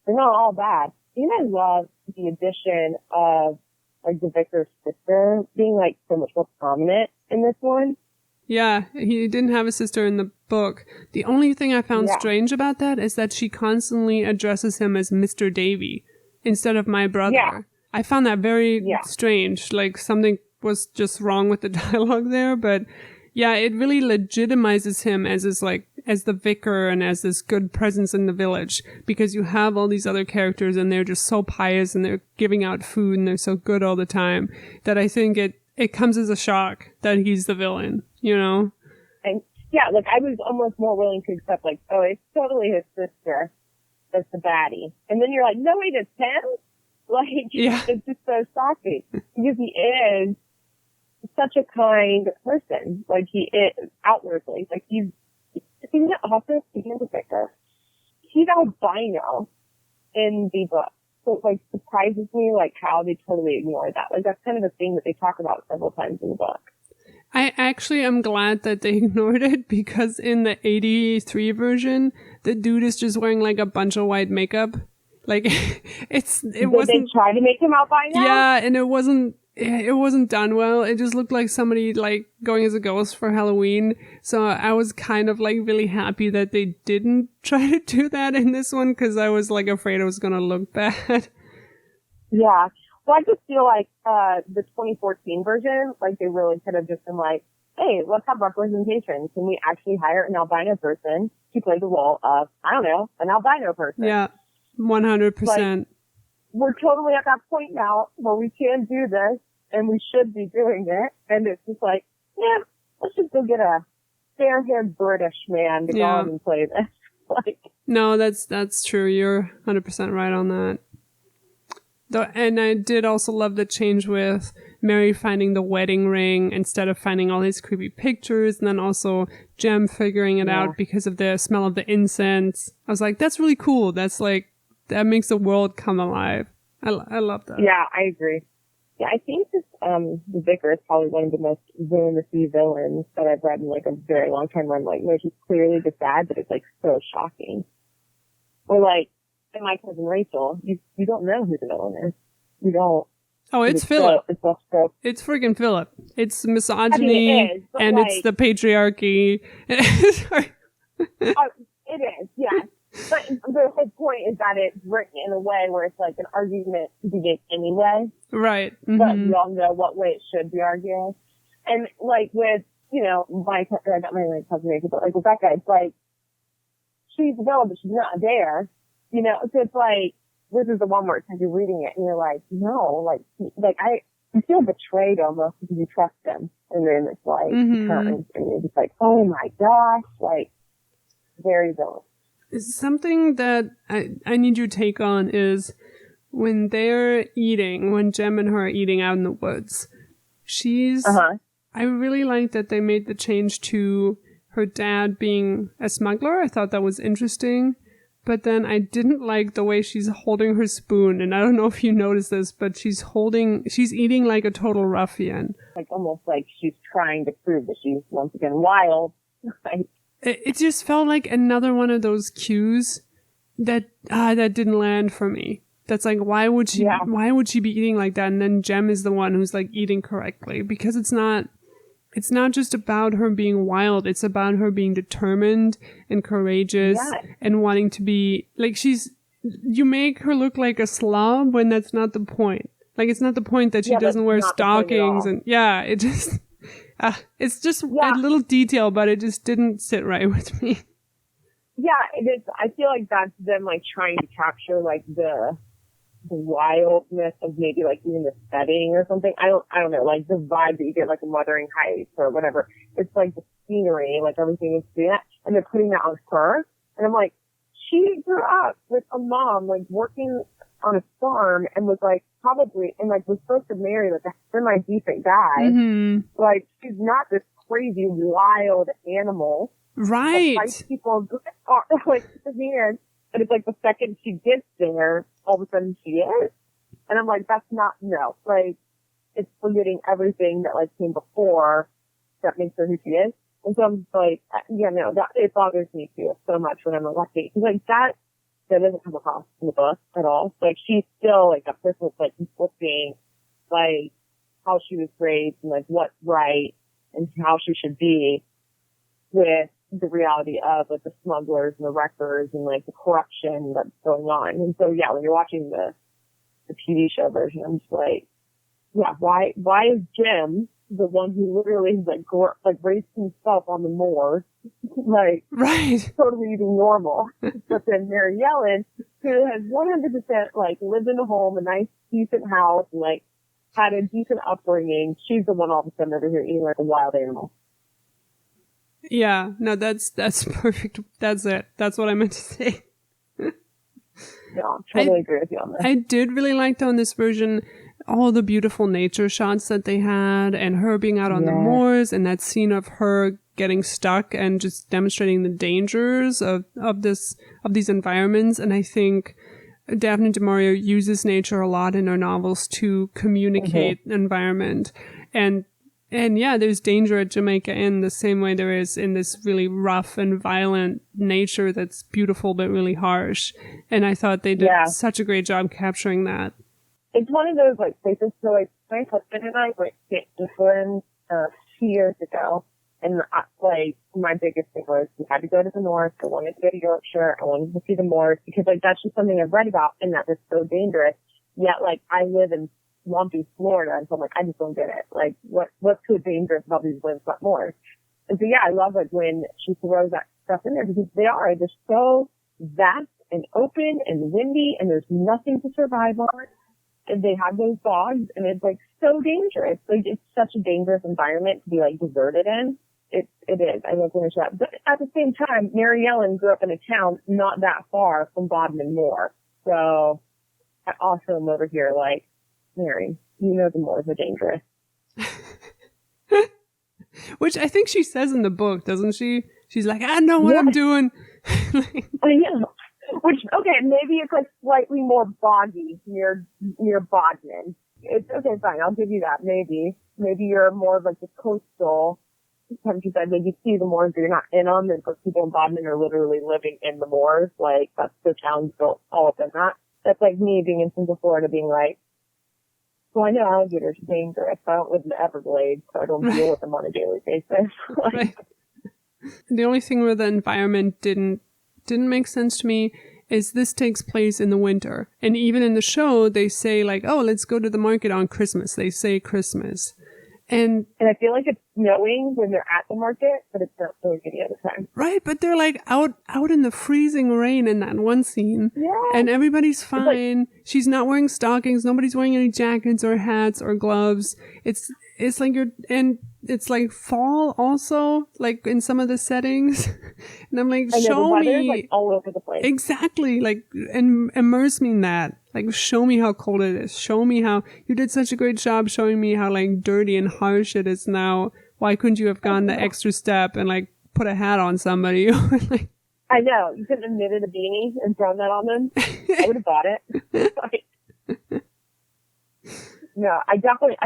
they're not all bad. And I love the addition of, like, the vicar's sister being, like, so much more prominent in this one. Yeah, he didn't have a sister in the book. The only thing I found strange about that is that she constantly addresses him as Mr. Davy instead of my brother. Yeah. I found that very Yeah. strange. Like something was just wrong with the dialogue there, but yeah, it really legitimizes him as as the vicar and as this good presence in the village, because you have all these other characters and they're just so pious and they're giving out food and they're so good all the time that I think it comes as a shock that he's the villain, you know? And yeah, like I was almost more willing to accept like, oh, it's totally his sister that's the baddie. And then you're like, no, wait, it's him? Like, Yeah. it's just so shocking because he is such a kind person. Like he is outwardly, like he's also speaking of the vicar, he's albino in the book. So it like surprises me like how they totally ignore that. Like that's kind of a thing that they talk about several times in the book. I actually am glad that they ignored it, because in the 83 version, the dude is just wearing like a bunch of white makeup. Like it wasn't. They try to make him albino? Yeah, and it wasn't done well. It just looked like somebody like going as a ghost for Halloween. So I was kind of like really happy that they didn't try to do that in this one, because I was like afraid it was gonna look bad. Yeah. Well, I just feel like the 2014 version, like they really could have just been like, hey, let's have representation. Can we actually hire an albino person to play the role of, I don't know, an albino person? Yeah, 100%. Like, we're totally at that point now where we can do this and we should be doing it. And it's just like, yeah, let's just go get a fair-haired British man to go on and play this. Like, no, that's true. You're 100% right on that. And I did also love the change with Mary finding the wedding ring instead of finding all these creepy pictures, and then also Jem figuring it out because of the smell of the incense. I was like, that's really cool. That's like, that makes the world come alive. I love that. Yeah, I agree. Yeah, I think this, the Vicar is probably one of the most villainous-y villains that I've read in like a very long time. Where I'm like, no, he's clearly just bad, but it's like so shocking. Or like, in My Cousin Rachel, you don't know who the villain is. You don't. Oh, it's Philip. So, it's friggin' Philip. It's misogyny, I mean, it is, and like, it's the patriarchy. Sorry. it is, yes. But the whole point is that it's written in a way where it's like an argument to be made anyway. Right. Mm-hmm. But we all know what way it should be argued. And like with, you know, not my cousin Rachel, but like Rebecca, it's like, she's a villain, but she's not there. You know, so it's like, this is the one where it's like you're reading it and you're like, no, you feel betrayed almost because you trust him. And then it's like, he turns and you're just like, oh my gosh, like, very villain. Something that I need your take on is when they're eating, when Jem and her are eating out in the woods, I really like that they made the change to her dad being a smuggler. I thought that was interesting. But then I didn't like the way she's holding her spoon. And I don't know if you noticed this, but she's eating like a total ruffian. Like almost like she's trying to prove that she's once again wild. It just felt like another one of those cues that didn't land for me. That's like, why would she be eating like that? And then Jem is the one who's like eating correctly, because it's not just about her being wild. It's about her being determined and courageous and wanting to be like, you make her look like a slob when that's not the point. Like, it's not the point that she doesn't wear stockings and it just, it's just a little detail, but it just didn't sit right with me. Yeah, it is. I feel like that's them like trying to capture like the wildness of maybe like even the setting or something. I don't know, like the vibe that you get like a Wuthering Heights or whatever. It's like the scenery, like everything is doing that, and they're putting that on her. And I'm like, she grew up with a mom like working on a farm and was like probably and like was supposed to marry like a semi-decent guy. Mm-hmm. Like she's not this crazy wild animal. Right. Like people are like man. And it's like the second she gets there, all of a sudden she is. And I'm like, that's not, no. Like, it's forgetting everything that like came before that makes her who she is. And so I'm just like, it bothers me too so much when I'm electing. Like that doesn't come across in the book at all. Like she's still like a person that's like conflicting, like how she was raised and like what's right and how she should be with the reality of like the smugglers and the wreckers and like the corruption that's going on. And so when you're watching the the TV show version. I'm just like, yeah, why is Jim the one who literally is like raised himself on the moor, like right, totally even normal, but then Mary Ellen, who has 100% like lived in a home, a nice decent house, and, like had a decent upbringing, she's the one all of a sudden over here eating like a wild animal. Yeah, no, that's perfect. That's it. That's what I meant to say. Yeah, totally agree with you on that. I did really like, though, in this version, all the beautiful nature shots that they had, and her being out on the moors, and that scene of her getting stuck and just demonstrating the dangers of these environments. And I think Daphne du Maurier uses nature a lot in her novels to communicate environment. And yeah, there's danger at Jamaica Inn the same way there is in this really rough and violent nature that's beautiful but really harsh. And I thought they did such a great job capturing that. It's one of those like places. So like my husband and I went to England a few years ago, and like my biggest thing was we had to go to the north. I wanted to go to Yorkshire. I wanted to see the moors because like that's just something I've read about, and that was so dangerous. Yet like I live in swampy Florida, and so I'm like, I just don't get it. Like, what's so dangerous about these windswept moors? And so, yeah, I love it when she throws that stuff in there because they're so vast and open and windy, and there's nothing to survive on. And they have those bogs, and it's like so dangerous. Like, it's such a dangerous environment to be like deserted in. It is. I love Cornish that. But at the same time, Mary Ellen grew up in a town not that far from Bodmin Moor. So I also am over here like, Mary, you know the moors are dangerous. Which I think she says in the book, doesn't she? She's like, I know what I'm doing. I know. Which, okay, maybe it's like slightly more boggy near Bodmin. It's okay, fine, I'll give you that. Maybe you're more of like the coastal countryside. Like you see the moors, but you're not in them. And people in Bodmin are literally living in the moors. Like that's the town's built all up in that. That's like me being in Central Florida, being like, well, I know alligators are dangerous. I don't live in the Everglades, so I don't deal with them on a daily basis. Right. The only thing where the environment didn't make sense to me is this takes place in the winter. And even in the show, they say like, oh, let's go to the market on Christmas. They say Christmas. And I feel like it's snowing when they're at the market, but it's not snowing any other time. Right, but they're like out in the freezing rain in that one scene. Yeah. And everybody's fine. Like, she's not wearing stockings. Nobody's wearing any jackets or hats or gloves. It's like and it's like fall also, like in some of the settings. And I'm like, show me like all over the place. Exactly. Like, and immerse me in that. Like, show me how cold it is. Show me how you did such a great job showing me how like dirty and harsh it is now. Why couldn't you have gone the extra step and like put a hat on somebody? Like, I know. You couldn't have knitted a beanie and thrown that on them. I would have bought it. No, I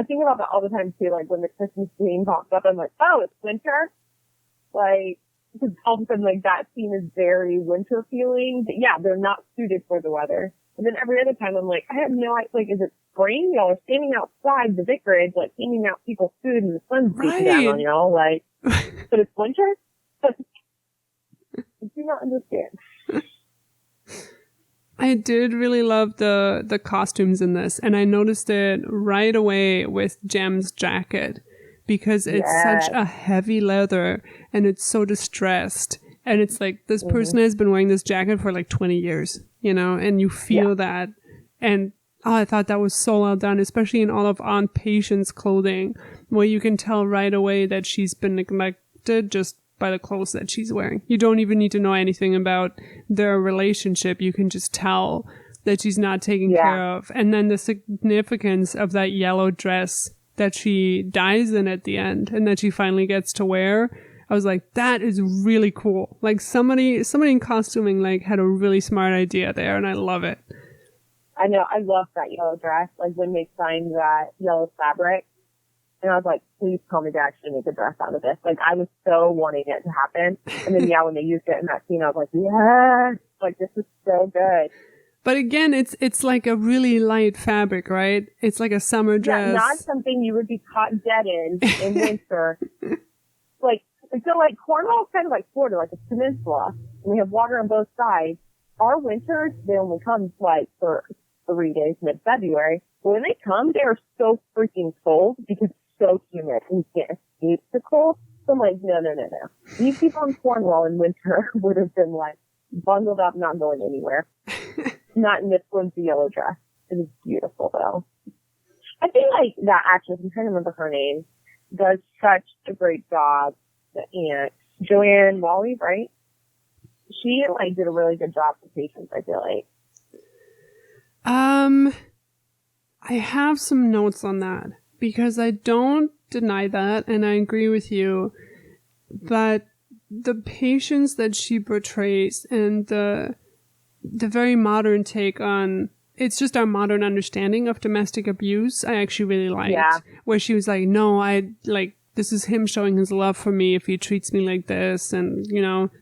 think about that all the time too. Like when the Christmas theme pops up, I'm like, oh, it's winter. Like, because all of a sudden, like that scene is very winter feeling. But yeah, they're not suited for the weather. And then every other time I'm like, I have no idea, like, is it spring? Y'all are standing outside the vicarage, like, handing out people's food and the sun's beating down on y'all, like, but it's winter? I do not understand. I did really love the costumes in this, and I noticed it right away with Jem's jacket, because it's such a heavy leather, and it's so distressed. And it's like, this person has been wearing this jacket for like 20 years, you know, and you feel that. And I thought that was so well done, especially in all of Aunt Patient's clothing, where you can tell right away that she's been neglected just by the clothes that she's wearing. You don't even need to know anything about their relationship. You can just tell that she's not taken care of. And then the significance of that yellow dress that she dies in at the end and that she finally gets to wear. I was like, that is really cool. Like somebody in costuming like had a really smart idea there, and I love it. I know. I love that yellow dress. Like when they signed that yellow fabric, and I was like, please tell me to actually make a dress out of this. Like I was so wanting it to happen. And then when they used it in that scene, I was like, yes, like this is so good. But again, it's like a really light fabric, right? It's like a summer dress. Yeah, not something you would be caught dead in winter. So like Cornwall is kind of like Florida, like a peninsula, and we have water on both sides. Our winters, they only come like for 3 days mid-February. But when they come, they are so freaking cold because it's so humid and you can't escape the cold. So I'm like, no. These people in Cornwall in winter would have been like bundled up, not going anywhere. Not in this flimsy yellow dress. It is beautiful though. I feel like that actress, I'm trying to remember her name, does such a great job. The aunt, Joanne Wally, right? She like did a really good job for patients, I feel like. I have some notes on that because I don't deny that and I agree with you, but the patients that she portrays and the very modern take on, it's just our modern understanding of domestic abuse, I actually really liked. Yeah. Where she was like, no, this is him showing his love for me if he treats me like this, and,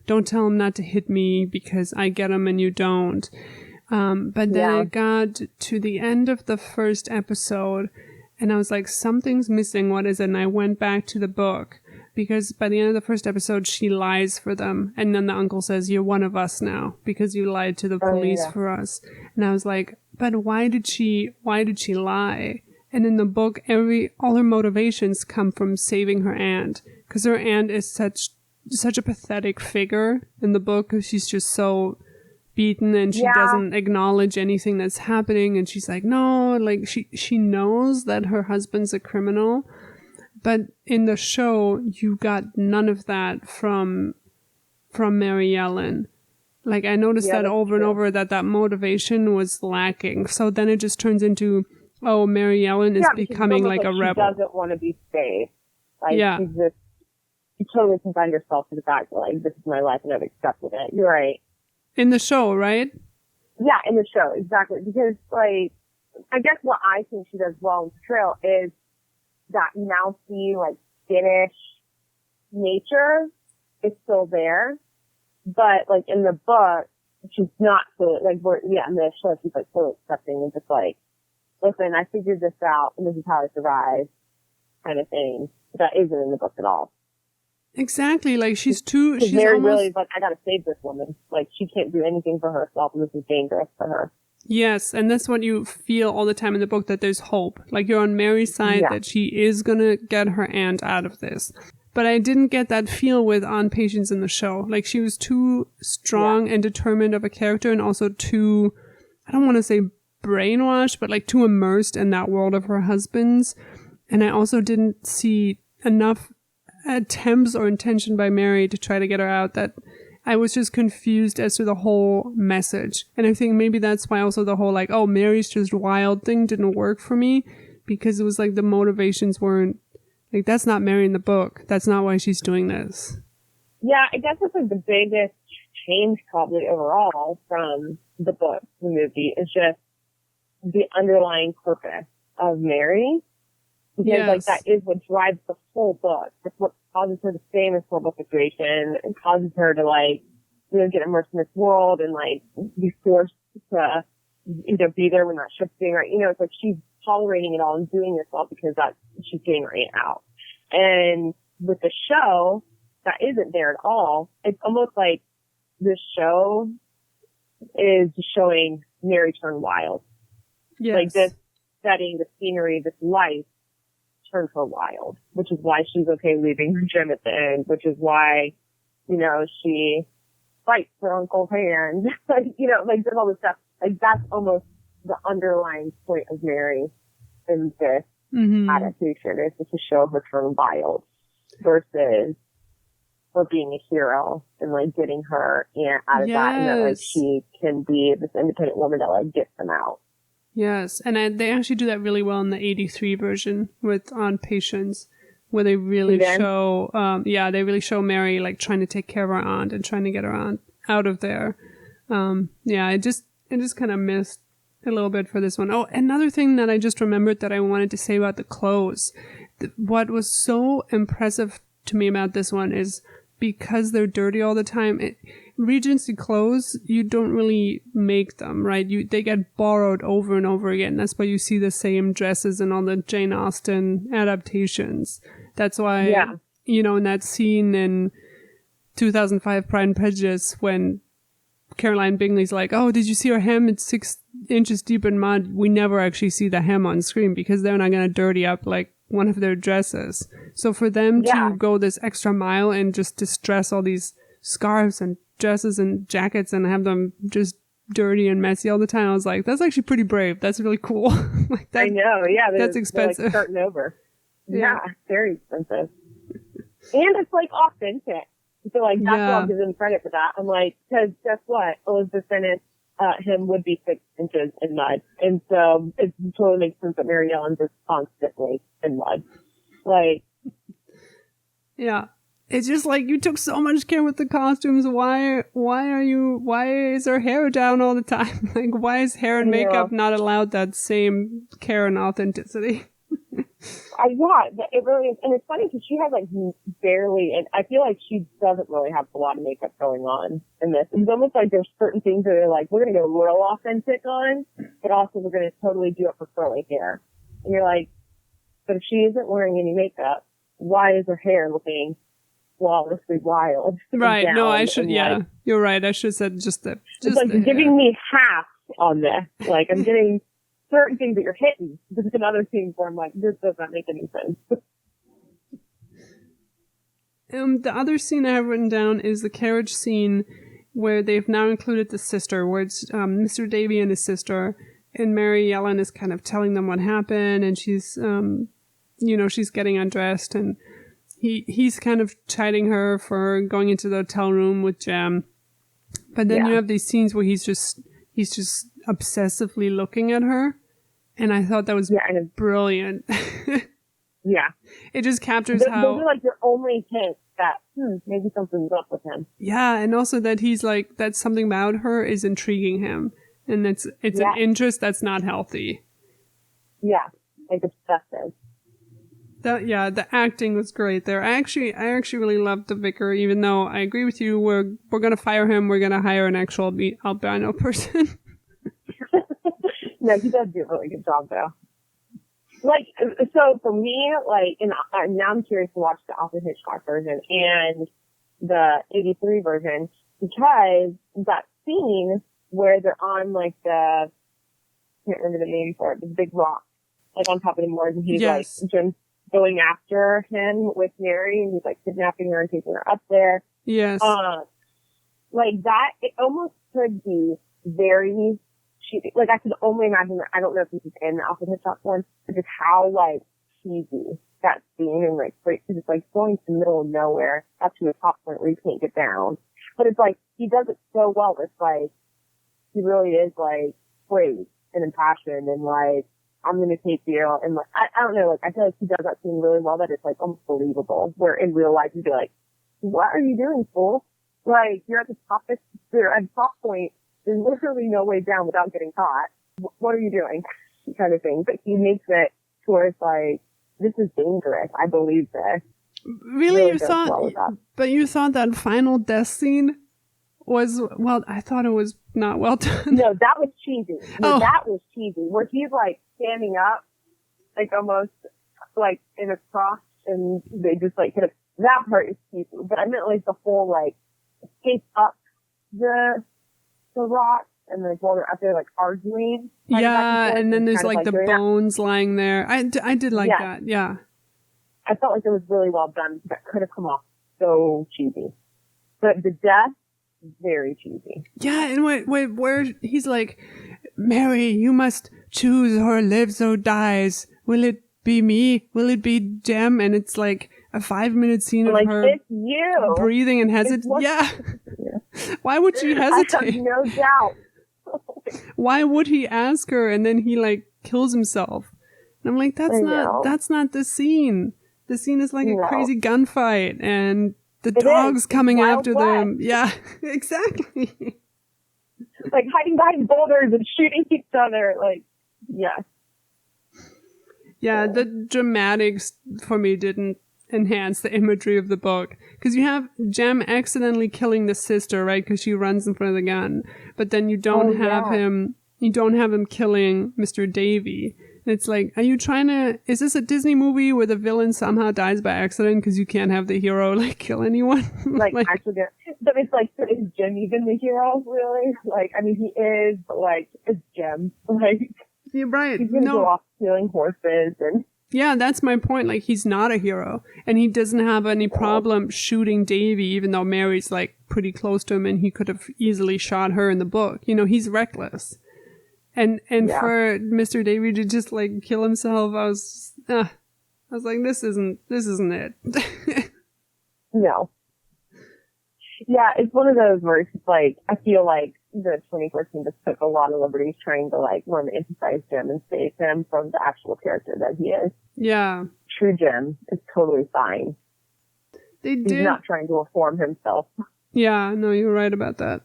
don't tell him not to hit me because I get him and you don't. But then it got to the end of the first episode and I was like, something's missing. What is it? And I went back to the book because by the end of the first episode, she lies for them. And then the uncle says, you're one of us now because you lied to the police for us. And I was like, but why did she lie? And in the book, all her motivations come from saving her aunt because her aunt is such a pathetic figure in the book because she's just so beaten and she doesn't acknowledge anything that's happening, and she's like, no, like she knows that her husband's a criminal, but in the show you got none of that from Mary Ellen. Like I noticed that over and over that motivation was lacking. So then it just turns into, oh, Mary Ellen is becoming like a rebel. She doesn't want to be saved. Like she totally confined herself to the fact that like this is my life and I've accepted it. You're right. In the show, right? Yeah, in the show, exactly. Because, like, I guess what I think she does well in portrayal is that mousy, like, skittish nature is still there. But, like, in the book, she's not so, like, in the show, she's, like, so accepting and just, like, listen, I figured this out and this is how I survive, kind of thing. But that isn't in the book at all. Exactly, like she's Mary really like, I gotta save this woman. Like she can't do anything for herself, and this is dangerous for her. Yes, and that's what you feel all the time in the book, that there's hope. Like you're on Mary's side, that she is gonna get her aunt out of this. But I didn't get that feel with Aunt Patience in the show. Like she was too strong and determined of a character, and also too, I don't want to say brainwashed, but like too immersed in that world of her husband's. And I also didn't see enough attempts or intention by Mary to try to get her out, that I was just confused as to the whole message. And I think maybe that's why also the whole like, oh, Mary's just wild thing didn't work for me, because it was like the motivations weren't, like that's not Mary in the book. That's not why she's doing this. Yeah, I guess that's like the biggest change probably overall from the book to the movie is just the underlying purpose of Mary. Because, like, that is what drives the whole book. That's what causes her to stay in this horrible situation and causes her to, like, get immersed in this world and, like, be forced to either be there when that ship's being right. It's like she's tolerating it all and doing this all because she's getting her aunt out. And with the show, that isn't there at all. It's almost like this show is showing Mary turn wild. Yes. Like, this setting, the scenery, this life, turned her wild, which is why she's okay leaving her gym at the end, which is why, she fights her uncle's hand, like does all this stuff. Like that's almost the underlying point of Mary in this adaptation, is to show her turn wild versus her being a hero and like getting her aunt out of that, and that like she can be this independent woman that like gets them out. Yes, and they actually do that really well in the 83 version with Aunt Patience, where they really show, they really show Mary like trying to take care of her aunt and trying to get her aunt out of there. I just kind of missed a little bit for this one. Oh, another thing that I just remembered that I wanted to say about the clothes. What was so impressive to me about this one is because they're dirty all the time. Regency clothes, you don't really make them, right? They get borrowed over and over again. That's why you see the same dresses in all the Jane Austen adaptations. That's why, in that scene in 2005 Pride and Prejudice when Caroline Bingley's like, oh, did you see her hem? It's 6 inches deep in mud. We never actually see the hem on screen because they're not going to dirty up like one of their dresses. So for them to go this extra mile and just distress all these scarves and dresses and jackets and have them just dirty and messy all the time, I was like, that's actually pretty brave. That's really cool. Like that, I know, yeah. That's expensive. Like starting over. Yeah, very expensive. And it's like authentic. So like that's why I'll give them credit for that. I'm like, because guess what? Elizabeth Bennet, him would be 6 inches in mud. And so it totally makes sense that Mary Ellen's is constantly in mud. Like, yeah. It's just like, you took so much care with the costumes. Why is her hair down all the time? Like, why is hair and makeup not allowed that same care and authenticity? It really is. And it's funny because she has like barely, and I feel like she doesn't really have a lot of makeup going on in this. It's almost like there's certain things that are like, we're going to go real authentic on, but also we're going to totally do it for curly hair. And you're like, but if she isn't wearing any makeup, why is her hair looking flawlessly wild? Right. No, I should, like, you're right. I should have said just the, it's like you're giving me half on this. Like, I'm getting certain things that you're hitting. There's another thing where I'm like, this does not make any sense. The other scene I have written down is the carriage scene where they've now included the sister, where it's Mr. Davy and his sister, and Mary Ellen is kind of telling them what happened, and she's, she's getting undressed, and he's kind of chiding her for going into the hotel room with Jem. But then you have these scenes where he's just obsessively looking at her, and I thought that was brilliant. Yeah, it just captures how those are like your only hint that maybe something's up with him. Yeah, and also that he's like, that something about her is intriguing him, and it's an interest that's not healthy. Yeah, like obsessive. The acting was great there. I actually really loved the vicar, even though I agree with you. We're gonna fire him. We're gonna hire an actual albino person. No, he does do a really good job though. Like, so for me, like, and now I'm curious to watch the Alfred Hitchcock version and the 83 version, because that scene where they're on like I can't remember the name for it, the big rock, like on top of the moors, and he's like Jim's going after him with Mary, and he's like kidnapping her and taking her up there. Yes. Like that, it almost could be very cheesy. Like I could only imagine that. I don't know if this is in the Alfred Hitchcock one, but just how like cheesy that scene, and like because it's like going to the middle of nowhere up to a top point where you can't get down. But it's like he does it so well. It's like he really is like brave and impassioned and like, I'm going to take you. And like, I don't know, like, I feel like he does that scene really well that it's like almost believable, where in real life you'd be like, what are you doing, fool? Like, you're at the top point. There's literally no way down without getting caught. What are you doing? Kind of thing. But he makes it to where it's like, this is dangerous. I believe this. Really you thought, but you thought that final death scene was, well, I thought it was not well done. No, that was cheesy. That was cheesy. Where he's like standing up, like almost like in a cross, and they just like hit a, that part is cheesy. But I meant like the whole like escape up the rock, and like while they're up there like arguing. Yeah, and then there's like the bones lying there. I did like that. Yeah. I felt like it was really well done. That could have come off so cheesy. But the death, very cheesy. Yeah, and where he's like, Mary, you must choose or lives or dies. Will it be me? Will it be Jem? And it's like a 5-minute scene of like, her it's you. Breathing and hesitating. Yeah. Why would she hesitate? I have no doubt. Why would he ask her and then he like kills himself? And I'm like, that's not the scene. The scene is like a crazy gunfight and the dog's coming after them. Yeah, exactly. Like hiding behind boulders and shooting each other. Like, yeah. Yeah, the dramatics for me didn't enhance the imagery of the book. Because you have Jem accidentally killing the sister, right? Because she runs in front of the gun. But then you don't have him you don't have him killing Mr. Davy. And it's like, are you trying to, is this a Disney movie where the villain somehow dies by accident because you can't have the hero, like, kill anyone? Like actually, but it's like, so is Jim even the hero, really? Like, I mean, he is, but like, it's Jim. Like, you're right. He's gonna go off stealing horses and... Yeah, that's my point. Like, he's not a hero. And he doesn't have any problem shooting Davy, even though Mary's, like, pretty close to him and he could have easily shot her in the book. You know, he's reckless. And for Mr. Davy to just, like, kill himself, I was like, this isn't it. No. Yeah, it's one of those where it's like, I feel like the 2014 just took a lot of liberties trying to, like, romanticize Jim and save him from the actual character that he is. Yeah. True Jim is totally fine. He's not trying to reform himself. Yeah, no, you're right about that.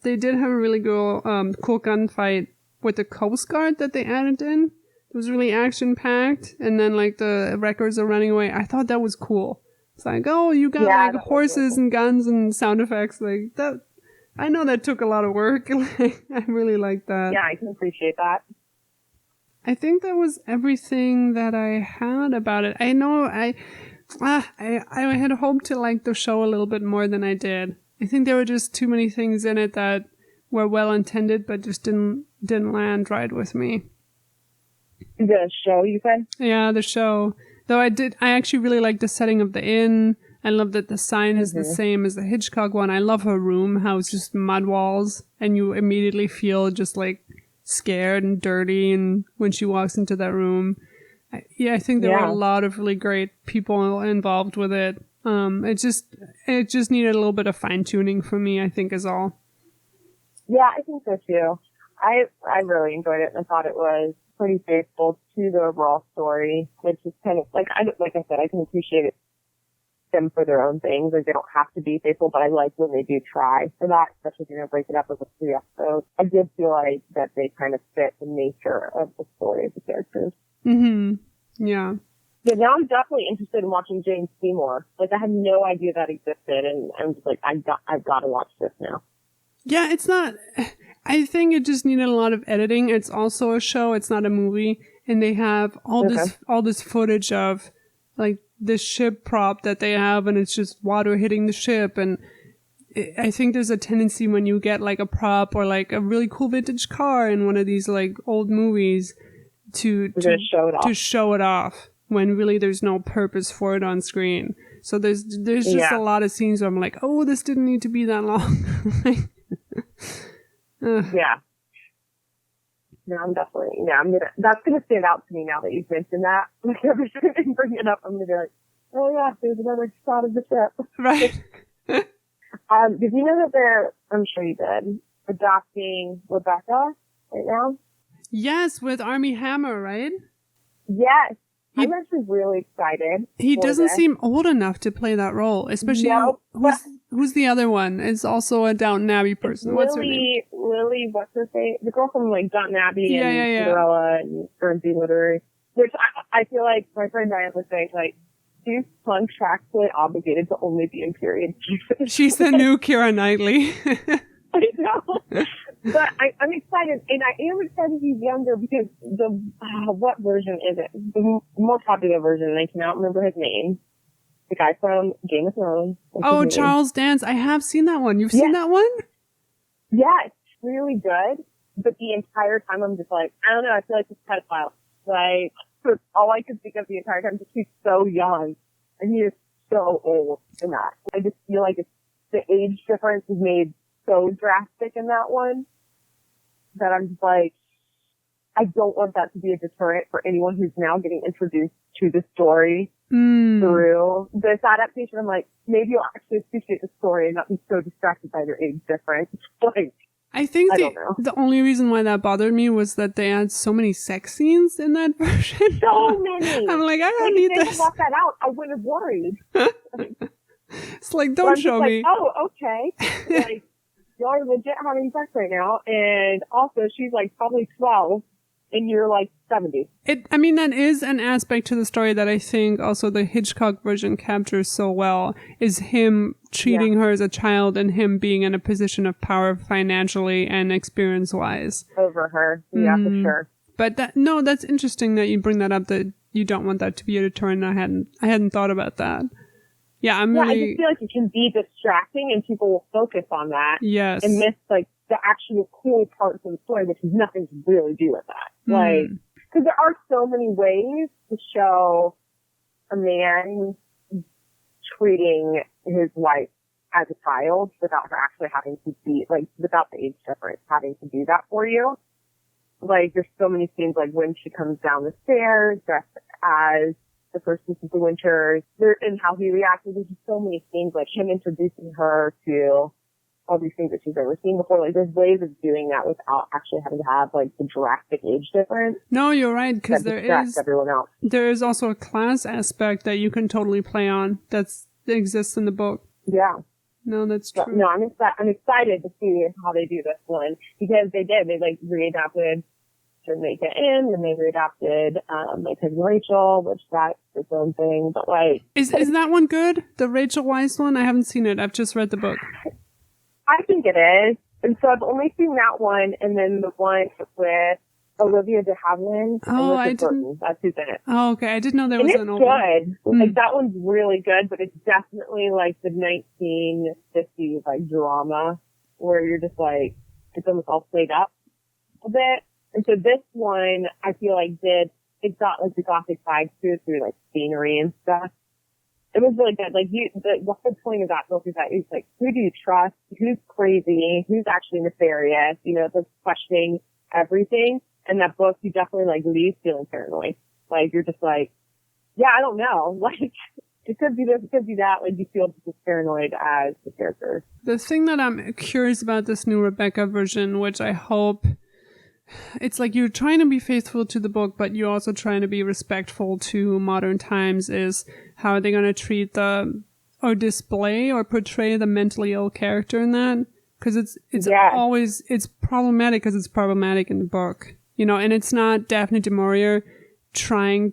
They did have a really cool gunfight with the Coast Guard that they added in. It was really action-packed, and then, like, the wreckers are running away. I thought that was cool. It's like, oh, you got, like, horses and guns and sound effects. Like, that... I know that took a lot of work. Like, I really like that. Yeah, I can appreciate that. I think that was everything that I had about it. I know I had hoped to like the show a little bit more than I did. I think there were just too many things in it that were well intended, but just didn't land right with me. The show, you said? Yeah, the show. Though I actually really like the setting of the inn. I love that the sign is the same as the Hitchcock one. I love her room, how it's just mud walls, and you immediately feel just like scared and dirty. And when she walks into that room, I think there were a lot of really great people involved with it. It just needed a little bit of fine tuning for me, I think, is all. Yeah, I think so too. I really enjoyed it and I thought it was pretty faithful to the overall story, which is kind of like I said, I can appreciate it. Them for their own things, or they don't have to be faithful, but I like when they do try for that, especially if you're going to break it up over 3 episodes. I did feel like that they kind of fit the nature of the story of the characters. Mm-hmm. Yeah. Yeah, now I'm definitely interested in watching Jane Seymour. Like, I had no idea that existed, and I'm just like, I've got to watch this now. Yeah, it's not... I think it just needed a lot of editing. It's also a show, it's not a movie, and they have all this footage of, like, this ship prop that they have, and it's just water hitting the ship. And I think there's a tendency when you get like a prop or like a really cool vintage car in one of these like old movies to show it off when really there's no purpose for it on screen. So there's just a lot of scenes where I'm like, oh, this didn't need to be that long. Yeah. No, that's gonna stand out to me now that you've mentioned that. Like, every time you bring it up, I'm gonna be like, oh yeah, there's another shot of the ship. Right. Did you know that I'm sure you did, adopting Rebecca right now? Yes, with Armie Hammer, right? Yes. I'm actually really excited. He doesn't seem old enough to play that role, especially who's the other one? It's also a Downton Abbey person. What's her name? Lily, what's her name? The girl from like Downton Abbey and Cinderella and Guernsey Literary. Which I feel like my friend Diane was saying, like, she's contractually obligated to only be in period pieces. She's the new Keira Knightley. I know. But I'm excited, and I am excited he's younger because what version is it? The more popular version, and I cannot remember his name. The guy from Game of Thrones. Oh, Charles Dance. I have seen that one. You've seen that one? Yeah, it's really good. But the entire time I'm just like, I don't know, I feel like it's a pedophile. Like, all I could think of the entire time is he's so young, and he is so old in that. I just feel like the age difference is made so drastic in that one that I'm just like, I don't want that to be a deterrent for anyone who's now getting introduced to the story through this adaptation. I'm like, maybe you'll actually appreciate the story and not be so distracted by their age difference. Like, I think the only reason why that bothered me was that they had so many sex scenes in that version. So many. I'm like, I don't need this. If they left that out, I would have worried. It's like, don't show me. Oh, okay. Like, y'all are legit having sex right now, and also she's like probably 12, and you're like 70. That is an aspect to the story that I think also the Hitchcock version captures so well, is him treating her as a child and him being in a position of power financially and experience-wise. Over her. Yeah, for sure. But that's interesting that you bring that up, that you don't want that to be a deterrent. I hadn't thought about that. Yeah, I just feel like it can be distracting and people will focus on that. Yes. And miss, like, the actual cool parts of the story, which has nothing to really do with that. Like, because there are so many ways to show a man treating his wife as a child without her actually having to be, like, without the age difference having to do that for you. Like, there's so many scenes, like, when she comes down the stairs dressed as the first Mrs. De Winters, and how he reacted. There's just so many things, like him introducing her to all these things that she's never seen before. Like, there's ways of doing that without actually having to have, like, the drastic age difference. No, you're right, because everyone else. There is also a class aspect that you can totally play on that exists in the book. Yeah. No, that's true. But, no, I'm excited to see how they do this one, because they like readapted Jamaica Inn, and they readapted my cousin Rachel, which that's its own thing. But like, is that one good? The Rachel Weisz one? I haven't seen it. I've just read the book. I think it is, and so I've only seen that one, and then the one with Olivia de Havilland and Richard Burton. That's who's in it. Oh, okay. I didn't know there was an old one. Good. Like, that one's really good, but it's definitely like the 1950s like drama where you're just like, it's almost all played up a bit. And so this one, I feel like it got like the Gothic vibe to it through like scenery and stuff. It was really good. Like, the whole point of that book is that it's like, who do you trust? Who's crazy? Who's actually nefarious? You know, it's like questioning everything. And that book, you definitely like leave feeling paranoid. Like, you're just like, yeah, I don't know. Like, it could be this, it could be that. Like, you feel just as paranoid as the characters. The thing that I'm curious about this new Rebecca version, which I hope, it's like you're trying to be faithful to the book, but you're also trying to be respectful to modern times, is how are they going to treat or display or portray the mentally ill character in that? Because it's problematic because it's problematic in the book, you know, and it's not Daphne du Maurier trying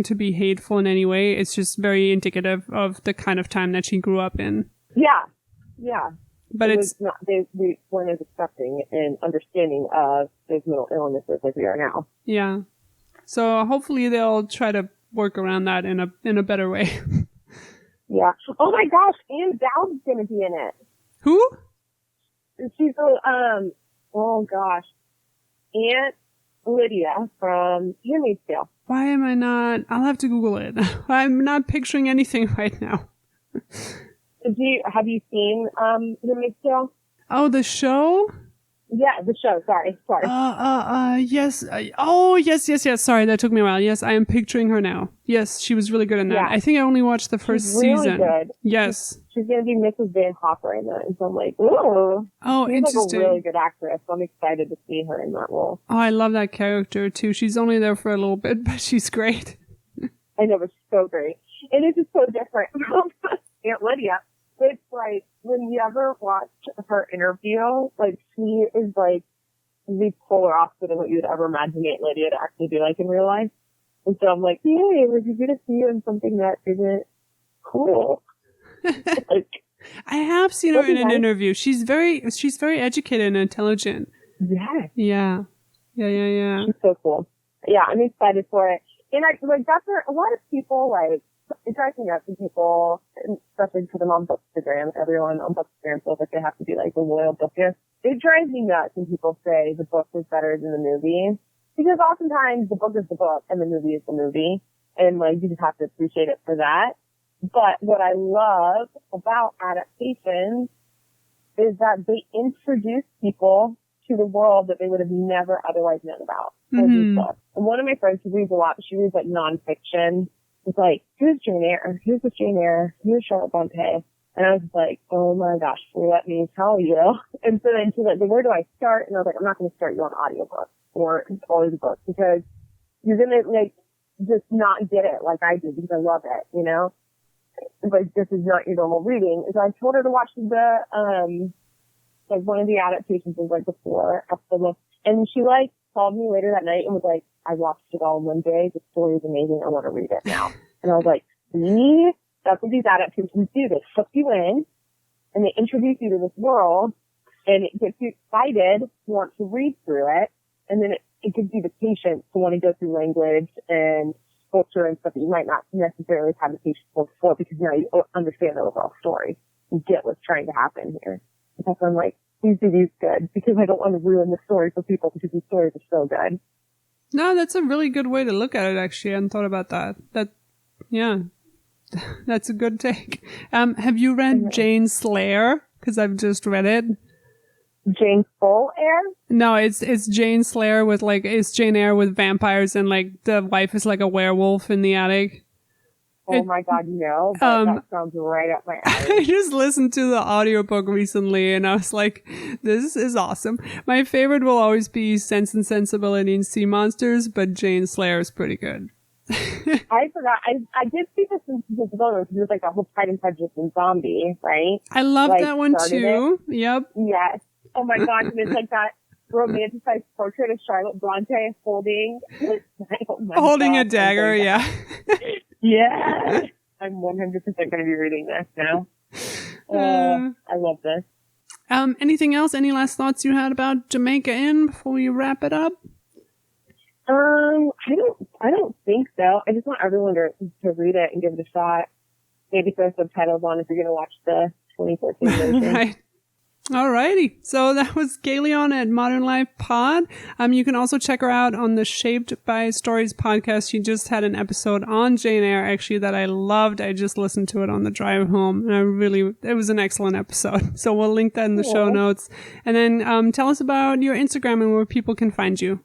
to be hateful in any way. It's just very indicative of the kind of time that she grew up in. Yeah. But it's not, we weren't as accepting and understanding of those mental illnesses like we are now. Yeah. So hopefully they'll try to work around that in a better way. Yeah. Oh my gosh, Anne Dowd's gonna be in it. Who? She's Aunt Lydia from Handmaid's Tale. Why am I not? I'll have to Google it. I'm not picturing anything right now. Have you seen Handmaid's Tale? Oh, the show? Yeah, the show. Sorry. Yes. Yes. Sorry, that took me a while. Yes, I am picturing her now. Yes, she was really good in that. Yeah. I think I only watched the first season. Really good. Yes. She's going to be Mrs. Van Hopper in that. And so I'm like, ooh. Oh, she's interesting. Like a really good actress. So I'm excited to see her in that role. Oh, I love that character too. She's only there for a little bit, but she's great. I know, but she's so great. And it's just so different from Aunt Lydia. It's like, when you ever watch her interview, like, she is like the polar opposite of what you would ever imagine Aunt Lydia to actually be like in real life. And so I'm like, yay, we're going to see you in something that isn't cool. Like, I have seen her in an interview. She's very educated and intelligent. Yes. Yeah. She's so cool. Yeah, I'm excited for it. And that's where a lot of people, like, it drives me nuts when people, especially for them on Bookstagram, everyone on Bookstagram feels like they have to be like the loyal bookist. It drives me nuts when people say the book is better than the movie. Because oftentimes the book is the book and the movie is the movie. And like, you just have to appreciate it for that. But what I love about adaptations is that they introduce people to the world that they would have never otherwise known about. Mm-hmm. And one of my friends who reads a lot, she reads like nonfiction. It's like, who's Jane Eyre? Who's the Jane Eyre? Who's Charlotte Bronte? And I was like, oh my gosh, let me tell you. And so then she's like, where do I start? And I was like, I'm not going to start you on audiobook or always a book because you're going to like just not get it like I do because I love it, you know? But this is not your normal reading. And so I told her to watch like one of the adaptations was like before episode, and she liked called me later that night and was like, I watched it all in one day. The story is amazing. I want to read it now. And I was like, see? That's what these adaptations do. They hook you in and they introduce you to this world and it gets you excited to want to read through it. And then it gives you the patience to want to go through language and culture and stuff that you might not necessarily have the patience for before, because now you understand the overall story. You get what's trying to happen here. That's why I'm like, please do these good, because I don't want to ruin the story for people, because these stories are so good. No, that's a really good way to look at it, actually. I hadn't thought about that. Yeah, that's a good take. Have you read Jane Slayer? Because I've just read it. Jane Full Air? No, it's Jane Slayer with it's Jane Eyre with vampires and the wife is like a werewolf in the attic. Oh my God, no. But that sounds right up my alley. I just listened to the audiobook recently and I was like, this is awesome. My favorite will always be Sense and Sensibility and Sea Monsters, but Jane Slayer is pretty good. I forgot. I did see this in the photo because it was like a whole Pride and Prejudice and zombie, right? I love that one too. It. Yep. Yes. Oh my God. And it's like that romanticized portrait of Charlotte Bronte holding a dagger. Yeah. Yeah. I'm 100% going to be reading this now. I love this. Anything else? Any last thoughts you had about Jamaica Inn before we wrap it up? I don't think so. I just want everyone to read it and give it a shot. Maybe throw subtitles on if you're going to watch the 2014 version. Right. Alrighty. So that was Kaylee on at Modern Life Pod. You can also check her out on the Shaped by Stories podcast. She just had an episode on Jane Eyre, actually, that I loved. I just listened to it on the drive home and it was an excellent episode. So we'll link that in the show notes. And then, tell us about your Instagram and where people can find you.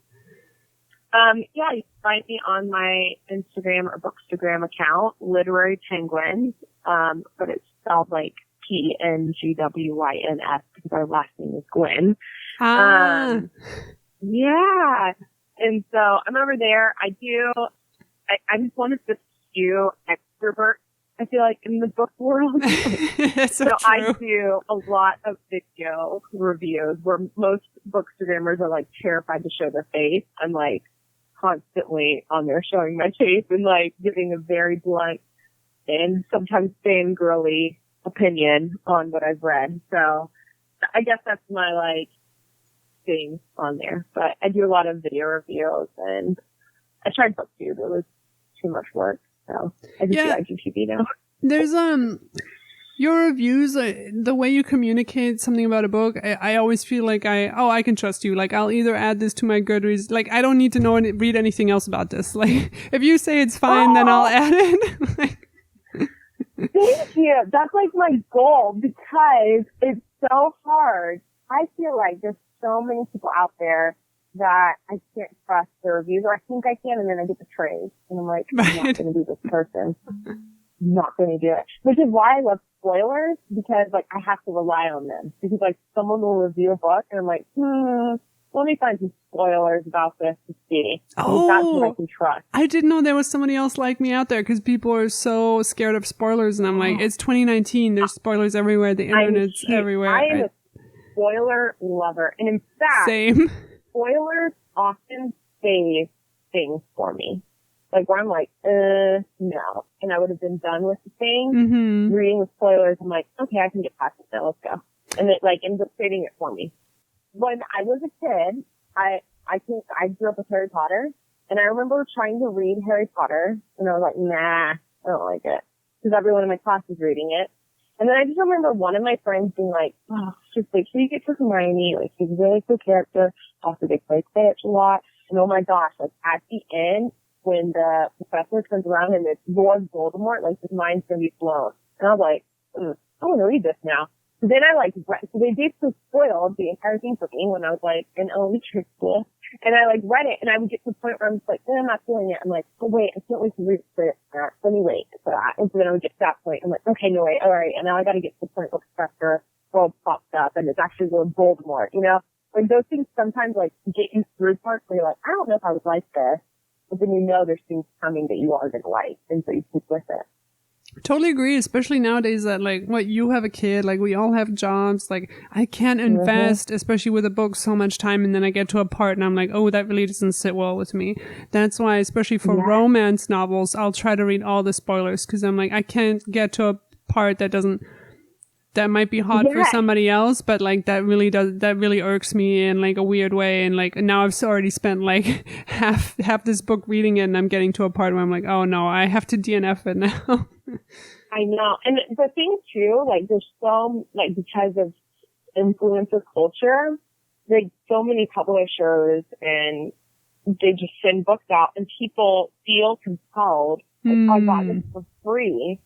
Yeah, you can find me on my Instagram or Bookstagram account, Literary Penguins, but it's spelled like PNGWYNS because our last name is Gwyn. Yeah. And so I'm over there. I just want to just do extrovert, I feel like, in the book world. so I do a lot of video reviews where most Bookstagrammers are like terrified to show their face. I'm like constantly on there showing my face and like giving a very blunt and sometimes fangirly opinion on what I've read. So I guess that's my thing on there. But I do a lot of video reviews and I tried BookTube. It was too much work. So I just do IGTV now. There's your reviews, the way you communicate something about a book, I always feel like I can trust you. Like, I'll either add this to my Goodreads. Like, I don't need to read anything else about this. Like, if you say it's fine, then I'll add it. Thank you. That's like my goal because it's so hard. I feel like there's so many people out there that I can't trust their reviews, or I think I can, and then I get betrayed. And I'm like, I'm not going to be this person. I'm not going to do it. Which is why I love spoilers, because I have to rely on them. Because someone will review a book and I'm like, let me find some spoilers about this to see. Oh, that's what I can trust. I didn't know there was somebody else like me out there because people are so scared of spoilers. And I'm like, it's 2019. There's spoilers everywhere. The internet's everywhere. I am a spoiler lover. And in fact, same. Spoilers often save things for me. Where I'm like, no. And I would have been done with the thing. Reading the spoilers, I'm like, okay, I can get past it now. Let's go. And it ends up saving it for me. When I was a kid, I grew up with Harry Potter, and I remember trying to read Harry Potter, and I was like, nah, I don't like it. Because everyone in my class was reading it. And then I just remember one of my friends being like, oh, just wait till you get to Hermione. She's a really cool character. Also, they play Quidditch a lot. And oh my gosh, at the end, when the professor turns around and it's Lord Voldemort, his mind's gonna be blown. And I was like, I want to read this now. So then I so they basically spoiled the entire thing for me when I was in elementary school. And I read it and I would get to the point where I'm just I'm not feeling it. I'm like, oh wait, I can't wait to read it for that. Let me wait for that. And so then I would get to that point. I'm like, okay, no wait, all right. And now I got to get to the point where Professor World pops up and it's actually Lord Voldemort, those things sometimes get you through parts where you're like, I don't know if I would like this. But then there's things coming that you are going to like. And so you keep with it. Totally agree, especially nowadays that like what you have a kid, like we all have jobs, like I can't invest, especially with a book, so much time, and then I get to a part and I'm like, oh, that really doesn't sit well with me. That's why, especially for romance novels, I'll try to read all the spoilers because I'm like, I can't get to a part that might be hot for somebody else, but like that really irks me in like a weird way. And like now I've already spent like half this book reading it, and I'm getting to a part where I'm like, oh no, I have to DNF it now. I know. And the thing too, like there's so, like because of influencer culture, like so many publishers and they just send books out and people feel compelled. Like, I got this for free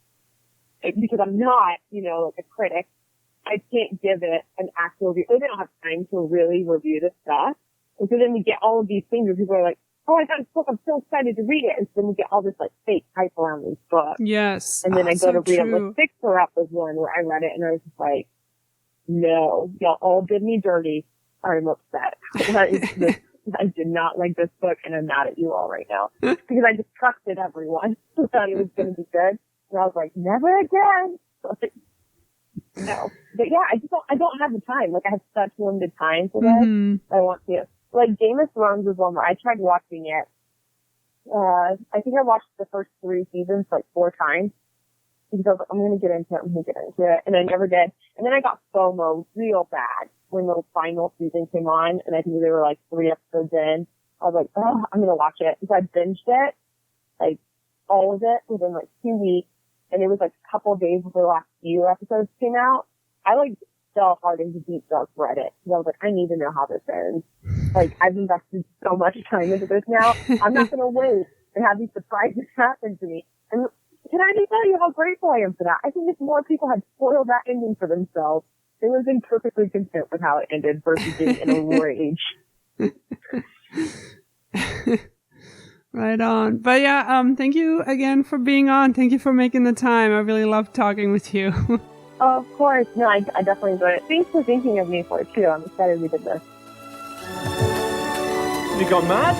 because I'm not, like a critic. I can't give it an actual review. They don't have time to really review the stuff. And so then we get all of these things where people are like, oh, I got this book. I'm so excited to read it. And so then we get all this like fake hype around these books. Yes. And then I go to read it. True. Like Fixer Up was one where I read it and I was just like, no, y'all all did me dirty. I'm upset. I did not like this book and I'm mad at you all right now because I just trusted everyone who thought it was going to be good. And I was like, never again. No. But yeah, I don't have the time. Like I have such limited time for this. I want to. Like Game of Thrones was one where I tried watching it. I think I watched the first 3 seasons like 4 times. Because I was like, I'm going to get into it. And I never did. And then I got FOMO real bad when the final season came on. And I think they were like 3 episodes in. I was like, oh, I'm going to watch it. So I binged it, like all of it within like 2 weeks. And it was like a couple of days before the last few episodes came out. I like fell hard into deep dark Reddit. Because I was like, I need to know how this ends. Like I've invested so much time into this now. I'm not going to wait and have these surprises happen to me. And can I just tell you how grateful I am for that? I think if more people had spoiled that ending for themselves, they would have been perfectly content with how it ended versus being in a rage. Right on. But yeah, thank you again for being on. Thank you for making the time. I really loved talking with you. Oh, of course. No, I definitely enjoyed it. Thanks for thinking of me for it, too. I'm excited we did this. Have you gone mad?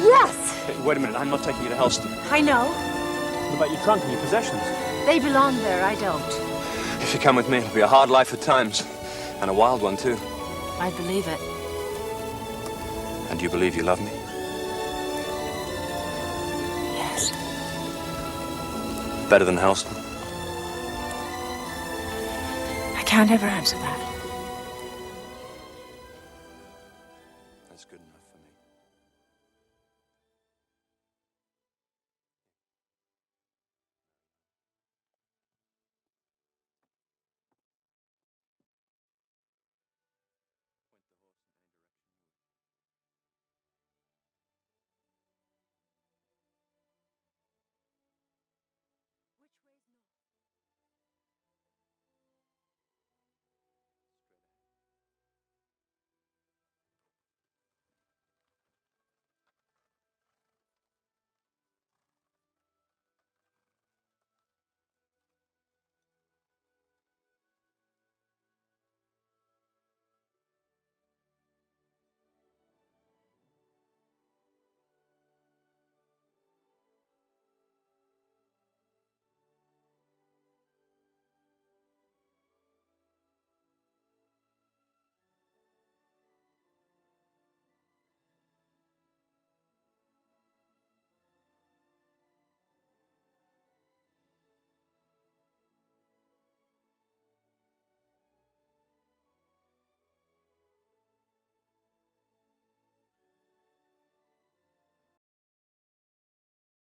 Yes! Hey, wait a minute, I'm not taking you to Helston. I know. What about your trunk and your possessions? They belong there, I don't. If you come with me, it'll be a hard life at times. And a wild one, too. I believe it. And you believe you love me? Yes. Better than Helston? I can't ever answer that.